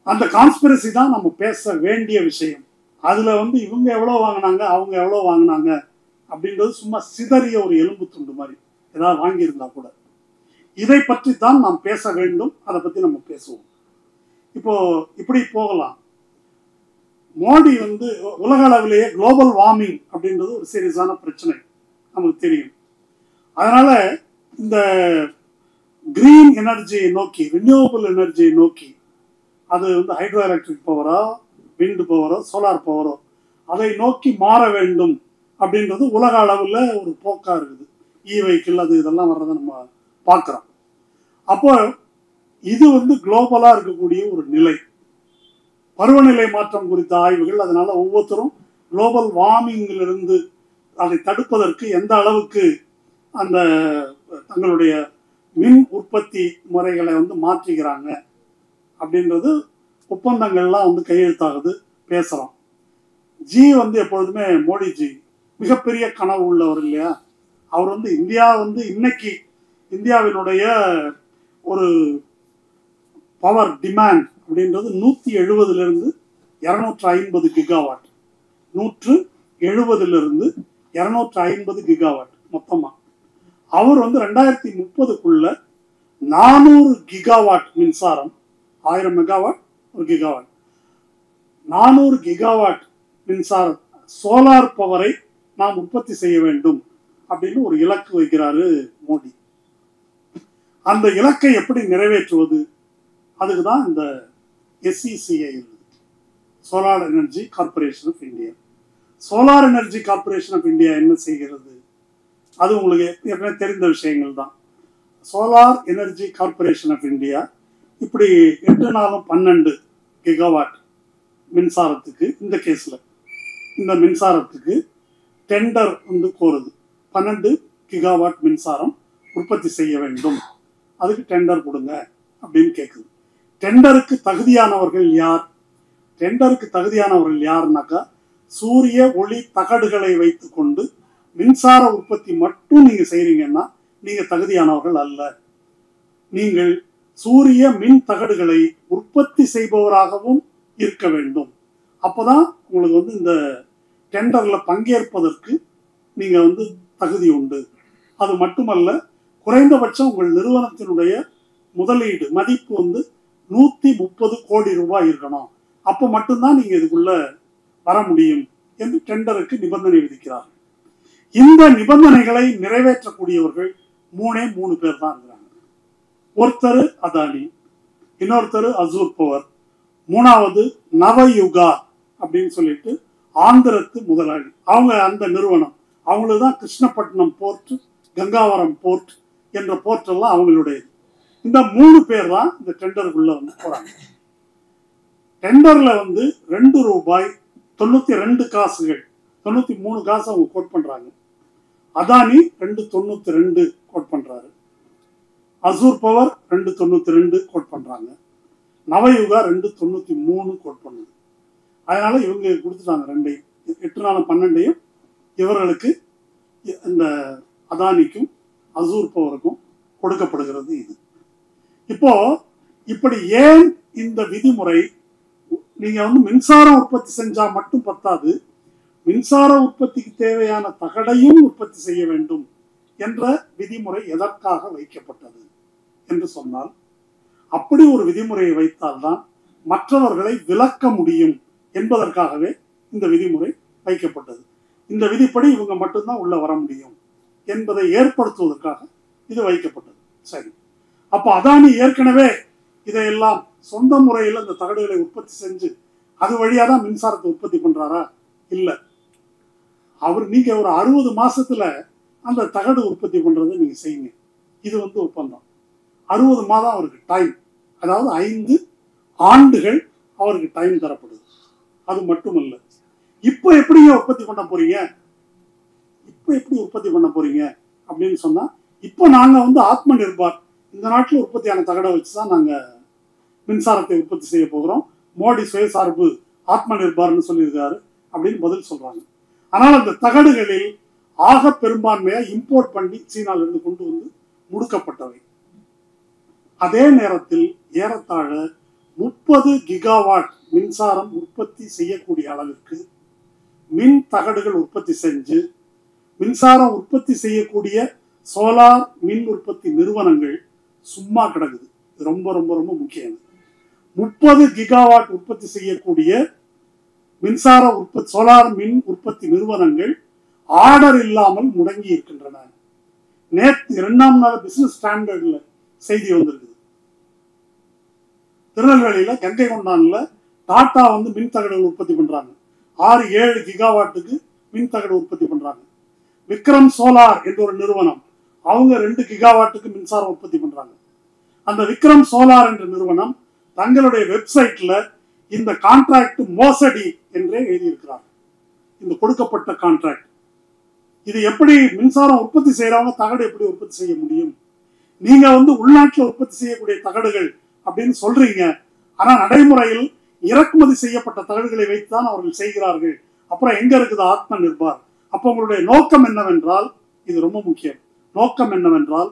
அந்த கான்ஸ்பிரசி தான் நம்ம பேச வேண்டிய விஷயம். அதுல வந்து இவங்க எவ்வளவு வாங்கினாங்க, அவங்க எவ்வளவு வாங்கினாங்க அப்படின்றது சும்மா சிதறிய ஒரு எலும்பு துண்டு மாதிரி ஏதாவது வாங்கியிருந்தா கூட. இதை பற்றி தான் நாம் பேச வேண்டும். அதை பத்தி நம்ம பேசுவோம். இப்போ இப்படி போகலாம். மோடி வந்து உலக அளவிலேயே குளோபல் வார்மிங் அப்படின்றது ஒரு சீரியஸான பிரச்சனை, நமக்கு தெரியும். அதனால இந்த கிரீன் எனர்ஜியை நோக்கி, ரினியூவபிள் எனர்ஜியை நோக்கி, அது வந்து ஹைட்ரோ எலக்ட்ரிக் பவரோ, விண்ட் பவரோ, சோலார் பவரோ, அதை நோக்கி மாற வேண்டும் அப்படின்றது உலக அளவில் ஒரு போக்கா இருக்குது. வெஹிக்கிள் அது இதெல்லாம் வர்றதை நம்ம பார்க்குறோம். அப்போ இது வந்து குளோபலா இருக்கக்கூடிய ஒரு நிலை. பருவநிலை மாற்றம் குறித்த ஆய்வுகள், அதனால ஒவ்வொருத்தரும் குளோபல் வார்மிங்கிலிருந்து அதை தடுப்பதற்கு எந்த அளவுக்கு அந்த தங்களுடைய மின் உற்பத்தி முறைகளை வந்து மாற்றுகிறாங்க அப்படின்றது ஒப்பந்தங்கள்லாம் வந்து கையெழுத்தாகுது, பேசுகிறோம். வந்து எப்பொழுதுமே மோடிஜி மிகப்பெரிய கனவு உள்ளவர் இல்லையா? அவர் வந்து இந்தியா வந்து இன்னைக்கு இந்தியாவினுடைய ஒரு பவர் டிமாண்ட் அப்படின்றது 170 250 கிகாவாட், 170 250 கிகாவாட் மொத்தமா. அவர் வந்து 2030க்குள்ள 400 கிகாவாட் மின்சாரம், 1000 மெகாவாட் ஒரு கிகாவாட், 400 கிகாவாட் மின்சார சோலார் பவரை நாம் உற்பத்தி செய்ய வேண்டும் அப்படின்னு ஒரு இலக்கு வைக்கிறாரு மோடி. அந்த இலக்கை எப்படி நிறைவேற்றுவது? அதுக்கு தான் இந்த SCCI, solar energy corporation of India. Solar energy corporation of India என்ன செய்கிறது? அது உங்களுக்கு ஏற்கனவே தெரிந்த விஷயங்கள் தான். Solar energy corporation of India இப்படி 8×12 கிகாவாட் மின்சாரத்துக்கு, இந்த கேஸில் இந்த மின்சாரத்துக்கு டெண்டர் வந்து கோருது. 12 கிகாவாட் மின்சாரம் உற்பத்தி செய்ய வேண்டும், அதுக்கு டெண்டர் கொடுங்க அப்படின்னு கேட்குது. டெண்டருக்கு தகுதியானவர்கள் யார்? டெண்டருக்கு தகுதியானவர்கள் யாருனாக்கா, சூரிய ஒளி தகடுகளை வைத்து கொண்டு மின்சார உற்பத்தி மட்டும் நீங்க செய்றீங்கன்னா நீங்க தகுதியானவர்கள் அல்ல. நீங்கள் சூரிய மின் தகடுகளை உற்பத்தி செய்பவராகவும் இருக்க வேண்டும். அப்போதான் உங்களுக்கு வந்து இந்த டெண்டர்ல பங்கேற்பதற்கு நீங்க வந்து தகுதி உண்டு. அது மட்டுமல்ல, குறைந்தபட்சம் உங்கள் நிறுவனத்தினுடைய முதலீடு மதிப்பு வந்து 130 கோடி ரூபாய் இருக்கணும். அப்போ மட்டும்தான் நீங்க இதுக்குள்ள வர முடியும் என்று டெண்டருக்கு நிபந்தனை விதிக்கிறார்கள். இந்த நிபந்தனைகளை நிறைவேற்றக்கூடியவர்கள் 3 பேர் தான் இருக்கிறாங்க. ஒருத்தர் அதானி, இன்னொருத்தர் அசூர் பவர், மூணாவது நவயுகா அப்படின்னு சொல்லிட்டு ஆந்திரத்து முதலாளி. அவங்க அந்த நிறுவனம், அவங்களுக்கு தான் கிருஷ்ணப்பட்டினம் போர்ட், கங்காவரம் போர்ட் என்ற போர்ட் எல்லாம் அவங்களுடைய. இந்த 3 பேர் தான் இந்த டெண்டருக்குள்ள வந்து போறாங்க. டெண்டர்ல வந்து 2 ரூபாய் 92 காசுகள், 93 காசு அவங்க கோட் பண்றாங்க. அதானி 2.92 கோட் பண்றாரு. அசூர் பவர் 2.92 கோட் பண்றாங்க. நவயுகா 293 கோட் பண்ணுது. அதனால இவங்க கொடுத்துட்டாங்க 2ஐயும், 8/12 இவர்களுக்கு, இந்த அதானிக்கும் அசூர் பவருக்கும் கொடுக்கப்படுகிறது. இது இப்போ இப்படி ஏன் இந்த விதிமுறை? நீங்க மின்சாரம் உற்பத்தி செஞ்சா மட்டும் பத்தாது, மின்சார உற்பத்திக்கு தேவையான தகடையும் உற்பத்தி செய்ய வேண்டும் என்ற விதிமுறை எதற்காக வைக்கப்பட்டது என்று சொன்னால், அப்படி ஒரு விதிமுறையை வைத்தால்தான் மற்றவர்களை விலக்க முடியும் என்பதற்காகவே இந்த விதிமுறை வைக்கப்பட்டது. இந்த விதிப்படி இவங்க மட்டும்தான் உள்ள வர முடியும் என்பதை ஏற்படுத்துவதற்காக இது வைக்கப்பட்டது. சரி, அப்ப அதானி ஏற்கனவே இதையெல்லாம் சொந்த முறையில் அந்த தகடுகளை உற்பத்தி செஞ்சு அது வழியாக தான் மின்சாரத்தை உற்பத்தி பண்றாரா? இல்லை. நீங்க ஒரு 60 மாசத்துல அந்த தகடு உற்பத்தி பண்றதை நீங்க செய்யுங்க. இது ஒப்பந்தம். 60 மாதம் அவருக்கு டைம், அதாவது 5 ஆண்டுகள் அவருக்கு டைம் தரப்படுது. அது மட்டுமல்ல, இப்போ எப்படிங்க உற்பத்தி பண்ண போறீங்க? இப்போ எப்படி உற்பத்தி பண்ண போறீங்க அப்படின்னு சொன்னா, இப்போ நாங்க ஆத்ம நிர்பார், இந்த நாட்டில் உற்பத்தியான தகடை வச்சுதான் நாங்க மின்சாரத்தை உற்பத்தி செய்ய போகிறோம், மோடி சுயசார்பு ஆத்ம நிர்பார்னு சொல்லியிருக்காரு அப்படின்னு பதில் சொல்றாங்க. ஆனால் அந்த தகடுகளில் ஆக பெரும்பான்மையா இம்போர்ட் பண்ணி சீனாவிலிருந்து கொண்டு முடுக்கப்பட்டவை. அதே நேரத்தில் ஏறத்தாழ 30 கிகாவாட் மின்சாரம் உற்பத்தி செய்யக்கூடிய அளவிற்கு மின் தகடுகள் உற்பத்தி செஞ்சு மின்சாரம் உற்பத்தி செய்யக்கூடிய சோலார் மின் உற்பத்தி நிறுவனங்கள் சும்மா கிடக்குது. ரொம்ப ரொம்ப ரொம்ப முக்கியம். 30 கிகாவாட் உற்பத்தி செய்யக்கூடிய மின்சார உற்பத்தி சோலார் மின் உற்பத்தி நிறுவனங்கள் ஆர்டர் இல்லாமல் முடங்கி இருக்கின்றன. நேற்று 2ஆம் நாள் பிசினஸ் ஸ்டாண்டர்ட்ல செய்தி வந்திருக்குது. திருநெல்வேலியில கங்கை கொண்டான்ல டாடா மின் தகடுகள் உற்பத்தி பண்றாங்க. 6-7 கிகாவாட்டுக்கு மின் தகடு உற்பத்தி பண்றாங்க. விக்ரம் சோலார் என்ற ஒரு நிறுவனம், அவங்க 2 கிகாவாட்டுக்கு மின்சாரம் உற்பத்தி பண்றாங்க. அந்த விக்ரம் சோலார் என்ற நிறுவனம் தங்களுடைய வெப்சைட்ல இந்த கான்ட்ராக்ட் மோசடி என்றே எழுதியிருக்கிறார். இந்த கொடுக்கப்பட்ட கான்ட்ராக்ட் இது எப்படி மின்சாரம் உற்பத்தி செய்யறவங்க தகடு எப்படி உற்பத்தி செய்ய முடியும்? நீங்க உள்நாட்டில் உற்பத்தி செய்யக்கூடிய தகடுகள் அப்படின்னு சொல்றீங்க, ஆனா நடைமுறையில் இறக்குமதி செய்யப்பட்ட தகடுகளை வைத்துதான் அவர்கள் செய்கிறார்கள். அப்புறம் எங்க இருக்குது ஆத்ம நிர்பார்? அப்ப உங்களுடைய நோக்கம் என்னவென்றால், இது ரொம்ப முக்கியம், நோக்கம் என்னவென்றால்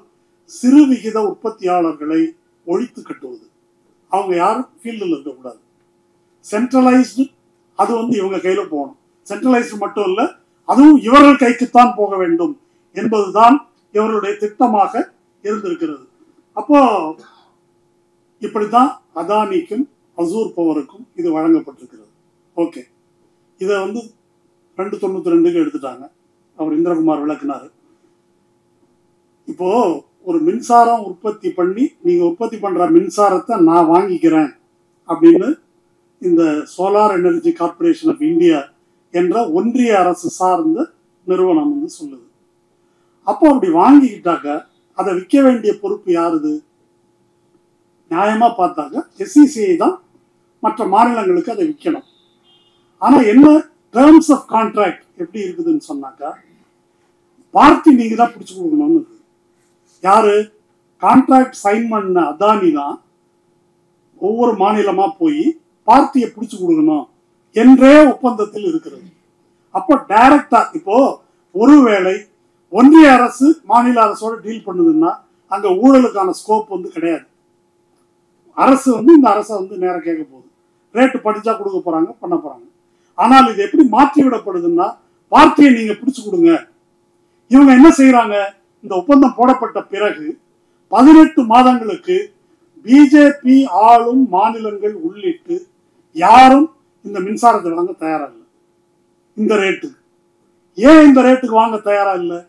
சிறு விகித உற்பத்தியாளர்களை ஒழித்து கட்டுவது. அவங்க யாரும் ஃபீல்டில் இருக்கக்கூடாது. சென்ட்ரலைஸ்டு அது இவங்க கையில போகணும். சென்ட்ரலைஸ்டு மட்டும் இல்லை, அதுவும் இவர்கள் கைக்குத்தான் போக வேண்டும் என்பதுதான் இவர்களுடைய திட்டமாக இருந்திருக்கிறது. அப்போ இப்படித்தான் அதானிக்கும் அசூர் பவருக்கும் இது வழங்கப்பட்டிருக்கிறது. ஓகே, இதை 292 எடுத்துட்டாங்க. அவர் இந்திரகுமார் விளக்குனாரு. இப்போ ஒரு மின்சாரம் உற்பத்தி பண்ணி நீங்க உற்பத்தி பண்ற மின்சாரத்தை நான் வாங்கிக்கிறேன் அப்படின்னு இந்த solar energy corporation of India என்ற ஒன்றிய அரசு சார்ந்த நிறுவனம் சொல்லுது. அப்போ அப்படி வாங்கிக்கிட்டாக்க அதை விற்க வேண்டிய பொறுப்பு யாருது? நியாயமா பார்த்தாக்க SECI தான் மற்ற மாநிலங்களுக்கு அதை விற்கணும். ஆனா என்ன டேர்ம்ஸ் ஆஃப் கான்ட்ராக்ட் எப்படி இருக்குதுன்னு சொன்னாக்கா, பார்ட்டி நீங்க தான் பிடிச்சு கொடுக்கணும்னு இருக்குது. யாரு கான்ட்ராக்ட் சைன் பண்ண அதானி தான் ஒவ்வொரு மாநிலமா போய் பார்ட்டியை பிடிச்சு கொடுக்கணும் என்றே ஒப்பந்தத்தில் இருக்கிறது. அப்போ டைரக்டா இப்போ ஒருவேளை ஒன்றிய அரசு மாநில அரசோட டீல் பண்ணுதுன்னா அங்க ஊழலுக்கான ஸ்கோப் கிடையாது. அரசு இந்த அரசை நேரம் கேட்க போகுது, ரேட்டு படிச்சா கொடுக்க போறாங்க, பண்ண போறாங்க. ஆனால் இது எப்படி மாற்றி விடப்படுதுன்னா, பார்ட்டியை நீங்க பிடிச்சு கொடுங்க. இவங்க என்ன செய்யறாங்க? இந்த ஒப்பந்தம் போடப்பட்ட பிறகு 18 மாதங்களுக்கு பிஜேபி ஆளும் மாநிலங்கள் உள்ளிட்டு யாரும் இந்த மின்சாரத்தை வாங்க தயாரா இல்லை. இந்த ரேட்டுக்கு ஏன் இந்த ரேட்டுக்கு வாங்க தயாரா இல்லை?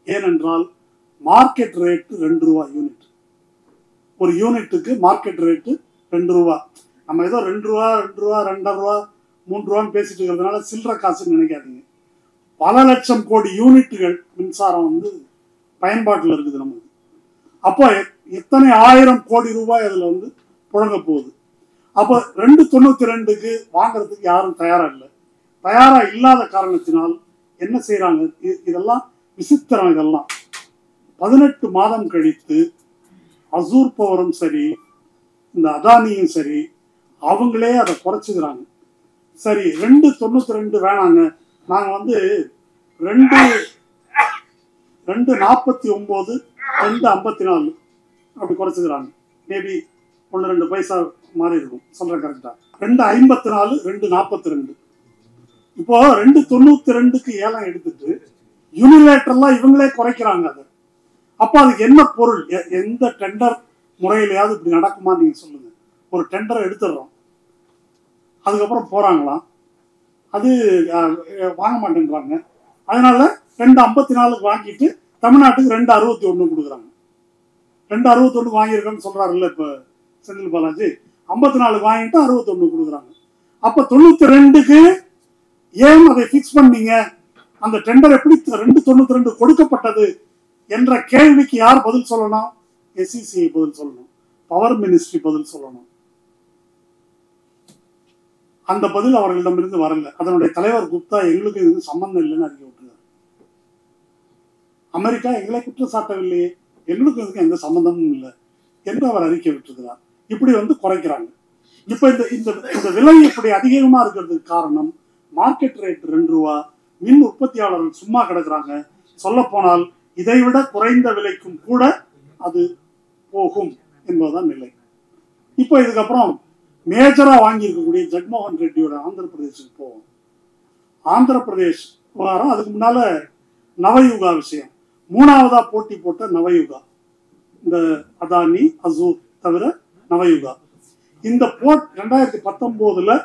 ஏனென்றால் மார்க்கெட் ரேட்டு 2 ரூபா யூனிட். ஒரு யூனிட்டுக்கு மார்க்கெட் ரேட்டு 2 ரூபா. நம்ம ஏதோ 2 ரூபா 2 ரூபா 2.5 ரூபா 3 ரூபான்னு பேசிட்டு இருக்கிறதுனால சில்லற காசுன்னு நினைக்காதீங்க. பல லட்சம் கோடி யூனிட்டுகள் மின்சாரம் பயன்பாட்டில் இருக்குது நமக்கு. அப்போ எத்தனை 1000 கோடி ரூபாய் அதுல புழங்க போகுது. அப்போ 292க்கு வாங்குறதுக்கு யாரும் தயாரா இல்லை. தயாரா இல்லாத காரணத்தினால் என்ன செய்யறாங்க? இதெல்லாம் விசித்திரம். இதெல்லாம் 18 மாதம் கழித்து அசூர் பவரும் சரி, இந்த அதானியும் சரி அவங்களே அதை குறைச்சிக்கிறாங்க. சரி 2.92 வேணாங்க, நாங்கள் வந்து 2.49 2.54 அப்படி குறைச்சிக்கிறாங்க. மேபி 1-2 பைசா மாறி இருக்கும், சொல்கிறேன் கரெக்டாக. 2.54 2.42. இப்போ 2.92க்கு ஏலம் எடுத்துட்டு யூனிலேட்டர்லாம் இவங்களே குறைக்கிறாங்க. அதை அப்போ அதுக்கு என்ன பொருள்? எந்த டெண்டர் முறையிலையாவது இப்படி நடக்குமா நீங்கள் சொல்லுங்கள். ஒரு டெண்டரை எடுத்துடுறோம், அதுக்கப்புறம் போகிறாங்களாம், அது வாங்க மாட்டேன்றாங்க. அதனால 2.54 வாங்கிட்டு தமிழ்நாட்டுக்கு 2.61 கொடுக்குறாங்க. 2.61 வாங்கியிருக்கேன்னு சொல்கிறாருல்ல இப்போ செந்தில் பாலாஜி, 54 வாங்கிட்டு 61 கொடுக்குறாங்க. அப்போ 92க்கு ஏன் அதை ஃபிக்ஸ் பண்ணீங்க? அந்த டெண்டர் எப்படி 2.92 கொடுக்கப்பட்டது என்ற கேள்விக்கு யார் பதில் சொல்லணும்? SECI பதில் சொல்லணும், பவர் மினிஸ்ட்ரி பதில் சொல்லணும். அந்த பதில் அவர்களிடமிருந்து வரல. அதனுடைய தலைவர் குப்தா எங்களுக்கு இது சம்பந்தம் இல்லைன்னு அறிக்கை விட்டுருக்காரு. அமெரிக்கா எங்களை குற்றம் சாட்டவில்லையே, எங்களுக்கு இதுக்கு எந்த சம்பந்தமும் இல்லை என்று அவர் அறிக்கை விட்டுருக்கிறார். இப்படி வந்து குறைக்கிறாங்க. இப்ப இந்த விலை இப்படி அதிகமா இருக்கிறதுக்கு காரணம் மார்க்கெட் ரேட் 2 ரூபா. மின் உற்பத்தியாளர்கள் சும்மா கிடக்குறாங்க. சொல்ல போனால் இதைவிட குறைந்த விலைக்கும் கூட அது போகும் என்பதுதான் நிலை. இப்போ இதுக்கப்புறம் மேஜரா வாங்கி இருக்கக்கூடிய ஜெகன்மோகன் ரெட்டியோட ஆந்திர பிரதேசுக்கு போவோம். ஆந்திர பிரதேஷ் விவகாரம், அதுக்கு முன்னால நவயுகா விஷயம். 3ஆவதா போட்டி போட்ட நவயுகா, இந்த அதானி அசூர் தவிர நவயுகா. இந்த 2019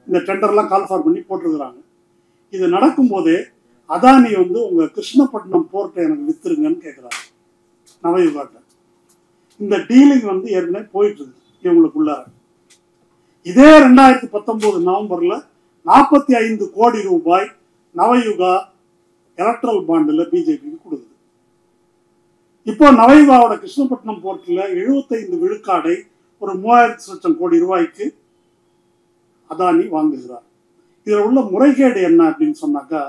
இந்த டெண்டர்லாம் கால்ஃபார் பண்ணி போட்டிருக்கிறாங்க. இது நடக்கும்போதே அதானி வந்து உங்க கிருஷ்ணப்பட்டினம் போர்ட்டை எனக்கு வித்துருங்கன்னு கேட்குறாரு நவயுகாட்ட. இந்த டீலிங் வந்து ஏற்கனவே போயிட்டு இருக்கு இவங்களுக்குள்ளார. இதே 2019 நவம்பர்ல 45 கோடி ரூபாய் நவயுகா எலக்ட்ரல் பாண்டில் பிஜேபிக்கு கொடுக்குது. இப்போ நவயுகாவோட கிருஷ்ணப்பட்டினம் போர்ட்டில் 75 விழுக்காடை ஒரு 3000 லட்சம் கோடி ரூபாய்க்கு அதானி வாங்குகிறார். இதில் உள்ள முறைகேடு என்ன அப்படின்னு சொன்னாக்கா,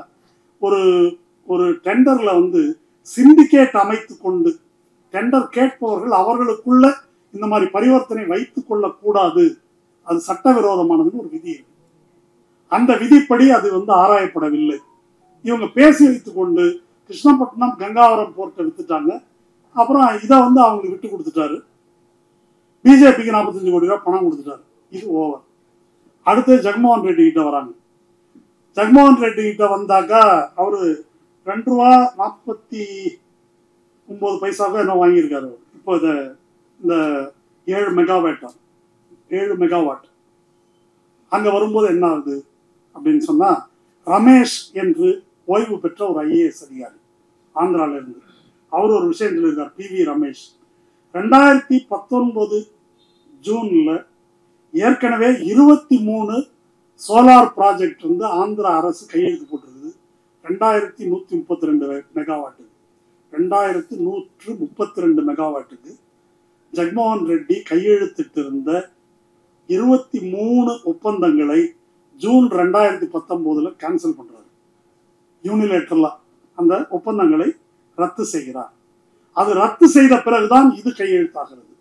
ஒரு டெண்டர்ல வந்து சிண்டிகேட் அமைத்து கொண்டு டெண்டர் கேட்பவர்கள் அவர்களுக்குள்ள இந்த மாதிரி பரிவர்த்தனை வைத்துக் கொள்ளக்கூடாது, அது சட்டவிரோதமானதுன்னு ஒரு விதி இருக்கு. அந்த விதிப்படி அது வந்து ஆராயப்படவில்லை. இவங்க பேசி வைத்துக் கொண்டு கிருஷ்ணப்பட்டினம் கங்காவரம் போர்ட்டை வித்துட்டாங்க. அப்புறம் இதை வந்து அவங்களுக்கு விட்டு கொடுத்துட்டாரு. பிஜேபிக்கு 45 கோடி ரூபாய் பணம் கொடுத்துட்டாரு. இது ஓவர். அடுத்து ஜெகன்மோகன் ரெட்டி கிட்ட வராங்க. ஜெகன்மோகன் ரெட்டி கிட்ட வந்தாக்கா அவரு 2 ரூபா 49 பைசாவே என்ன வாங்கியிருக்காரு. இப்போ இந்த 7 மெகாவாட் அங்க வரும்போது என்ன ஆகுது அப்படின்னு சொன்னா, ரமேஷ் என்று ஓய்வு பெற்ற ஒரு IAS அதிகாரி ஆந்திரால இருந்து அவர் ஒரு விஷயம் சொல்லியிருக்கார். PV ரமேஷ் 2019 ஜூன்ல ஏற்கனவே 23 சோலார் ப்ராஜெக்ட் வந்து ஆந்திரா அரசு கையெழுத்து போட்டிருக்குது. 2132 மெகாவாட்டுக்கு 2132 மெகாவாட்டுக்கு ஜெகன்மோகன் ரெட்டி கையெழுத்திட்டு இருந்த 23 ஒப்பந்தங்களை ஜூன் 2019 கேன்சல் பண்றாரு. யூனிலேட்டரலா அந்த ஒப்பந்தங்களை ரத்து செய்கிறார். அது ரத்து செய்த பிறகுதான் இது கையெழுத்தாகிறது.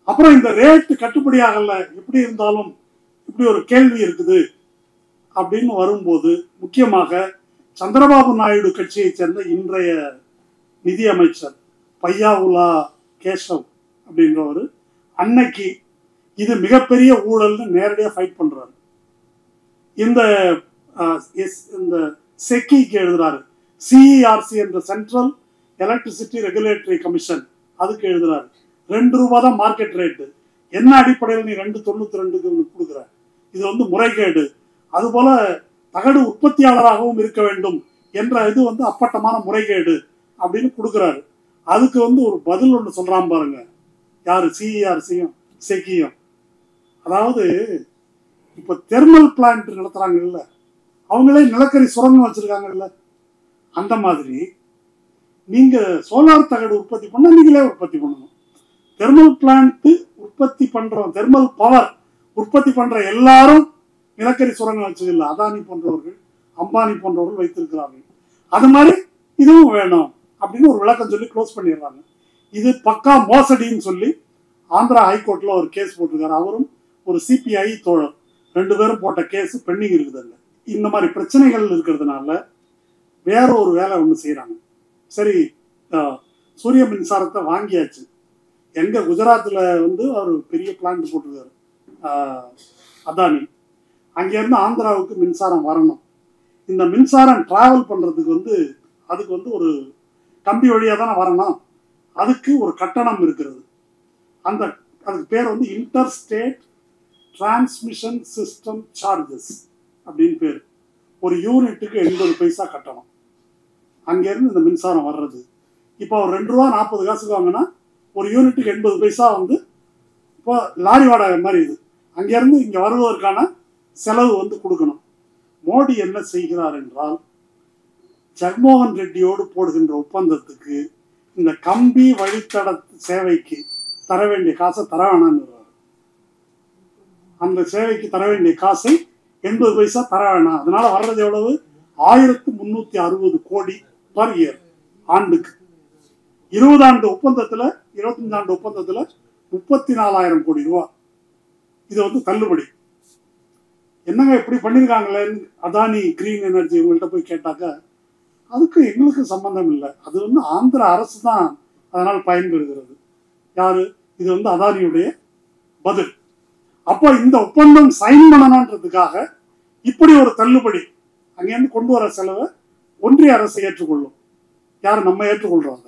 அப்புறம் இந்த ரேட் கட்டுப்படி ஆகல, எப்படி இருந்தாலும் இப்படி ஒரு கேள்வி இருக்குது அப்படின்னு வரும்போது, முக்கியமாக சந்திரபாபு நாயுடு கட்சியை சேர்ந்த இன்றைய நிதியமைச்சர் பையாவுலா கேசவ் அப்படின்றவர் அன்னைக்கு இது மிகப்பெரிய ஊழல்னு நேரடியாக ஃபைட் பண்றாரு. இந்த செக்கிக்கு எழுதுறாரு. CERC என்ற சென்ட்ரல் எலக்ட்ரிசிட்டி ரெகுலேட்டரி கமிஷன், அதுக்கு எழுதுறாரு 2 ரூபா தான் மார்க்கெட் ரேட்டு. என்ன அடிப்படையில் நீ 2.92க்கு கொடுக்குற? இது வந்து முறைகேடு. அதுபோல தகடு உற்பத்தியாளராகவும் இருக்க வேண்டும் என்ற இது வந்து அப்பட்டமான முறைகேடு அப்படின்னு கொடுக்குறாரு. அதுக்கு வந்து ஒரு பதில் ஒன்று சொல்றான் பாருங்க, யாரு? CERCயும் செக்கியும். அதாவது இப்போ தெர்மல் பிளான்ட் நடத்துறாங்கல்ல, அவங்களே நிலக்கரி சுரங்கம் வச்சிருக்காங்கல்ல, அந்த மாதிரி நீங்க சோலார் தகடு உற்பத்தி பண்ண நீங்களே உற்பத்தி பண்ணணும். தெர்மல் பிளான்ட் உற்பத்தி பண்றோம், தெர்மல் பவர் உற்பத்தி பண்ற எல்லாரும் நிலக்கரி சுரங்கம் வச்சதில்லை. அதானி போன்றவர்கள், அம்பானி போன்றவர்கள் வைத்திருக்கிறார்கள். அது மாதிரி இதுவும் வேணும் அப்படின்னு ஒரு விளக்கம் சொல்லி க்ளோஸ் பண்ணிடுறாங்க. இது பக்கா மோசடின்னு சொல்லி ஆந்திரா ஹைகோர்ட்ல ஒரு கேஸ் போட்டிருக்காரு. அவரும் ஒரு சிபிஐ தோழர், 2 பேரும் போட்ட கேஸ் பெண்டிங் இருக்குதுங்க. இந்த மாதிரி பிரச்சனைகள் இருக்கிறதுனால வேற ஒரு வேலை ஒன்று செய்யறாங்க. சரி, சூரிய மின்சாரத்தை வாங்கியாச்சு. எங்க குஜராத்தில் அவர் பெரிய பிளான்ட் போட்டிருக்காரு அதானி. அங்கேருந்து ஆந்திராவுக்கு மின்சாரம் வரணும். இந்த மின்சாரம் டிராவல் பண்றதுக்கு அதுக்கு ஒரு கம்பி வழியாக தானே வரணும். அதுக்கு ஒரு கட்டணம் இருக்கிறது. அதுக்கு பேர் inter state transmission system charges அப்படின்னு பேர். ஒரு யூனிட்டுக்கு 80 பைசா கட்டணம். அங்கேருந்து இந்த மின்சாரம் வர்றது. இப்போ ஒரு 2 ரூபா 40 காசுக்கு வாங்கினா ஒரு யூனிட்டுக்கு 80 பைசா இப்போ லாரி வாடகை மாதிரி இது. அங்கேருந்து இங்கே வருவதற்கான செலவு கொடுக்கணும். மோடி என்ன செய்கிறார் என்றால், ஜெகன்மோகன் ரெட்டியோடு போடுகின்ற ஒப்பந்தத்துக்கு இந்த கம்பி வழித்தட சேவைக்கு தர வேண்டிய காசை தர வேணான்னு, அந்த சேவைக்கு தர வேண்டிய காசை 80 பைசா தர வேணாம். அதனால வர்றது எவ்வளவு? 1360 கோடி பர் இயர், ஆண்டுக்கு. 20 ஆண்டு ஒப்பந்தத்துல 25 ஆண்டு ஒப்பந்தத்துல 34,000 கோடி ரூபா. இது தள்ளுபடி. என்னங்க இப்படி பண்ணிருக்காங்களே அதானி கிரீன் எனர்ஜி இவங்கள்ட்ட போய் கேட்டாக்க, அதுக்கு எங்களுக்கு சம்பந்தம் இல்லை, அது ஆந்திர அரசு தான் அதனால் பயன்பெறுகிறது. யாரு? இது அதானியுடைய பதில். அப்போ இந்த ஒப்பந்தம் சைன் பண்ணணுன்றதுக்காக இப்படி ஒரு தள்ளுபடி அங்கேருந்து கொண்டு வர செலவை ஒன்றிய அரசு ஏற்றுக்கொள்ளும். யாரு? நம்ம ஏற்றுக்கொள்றாங்க.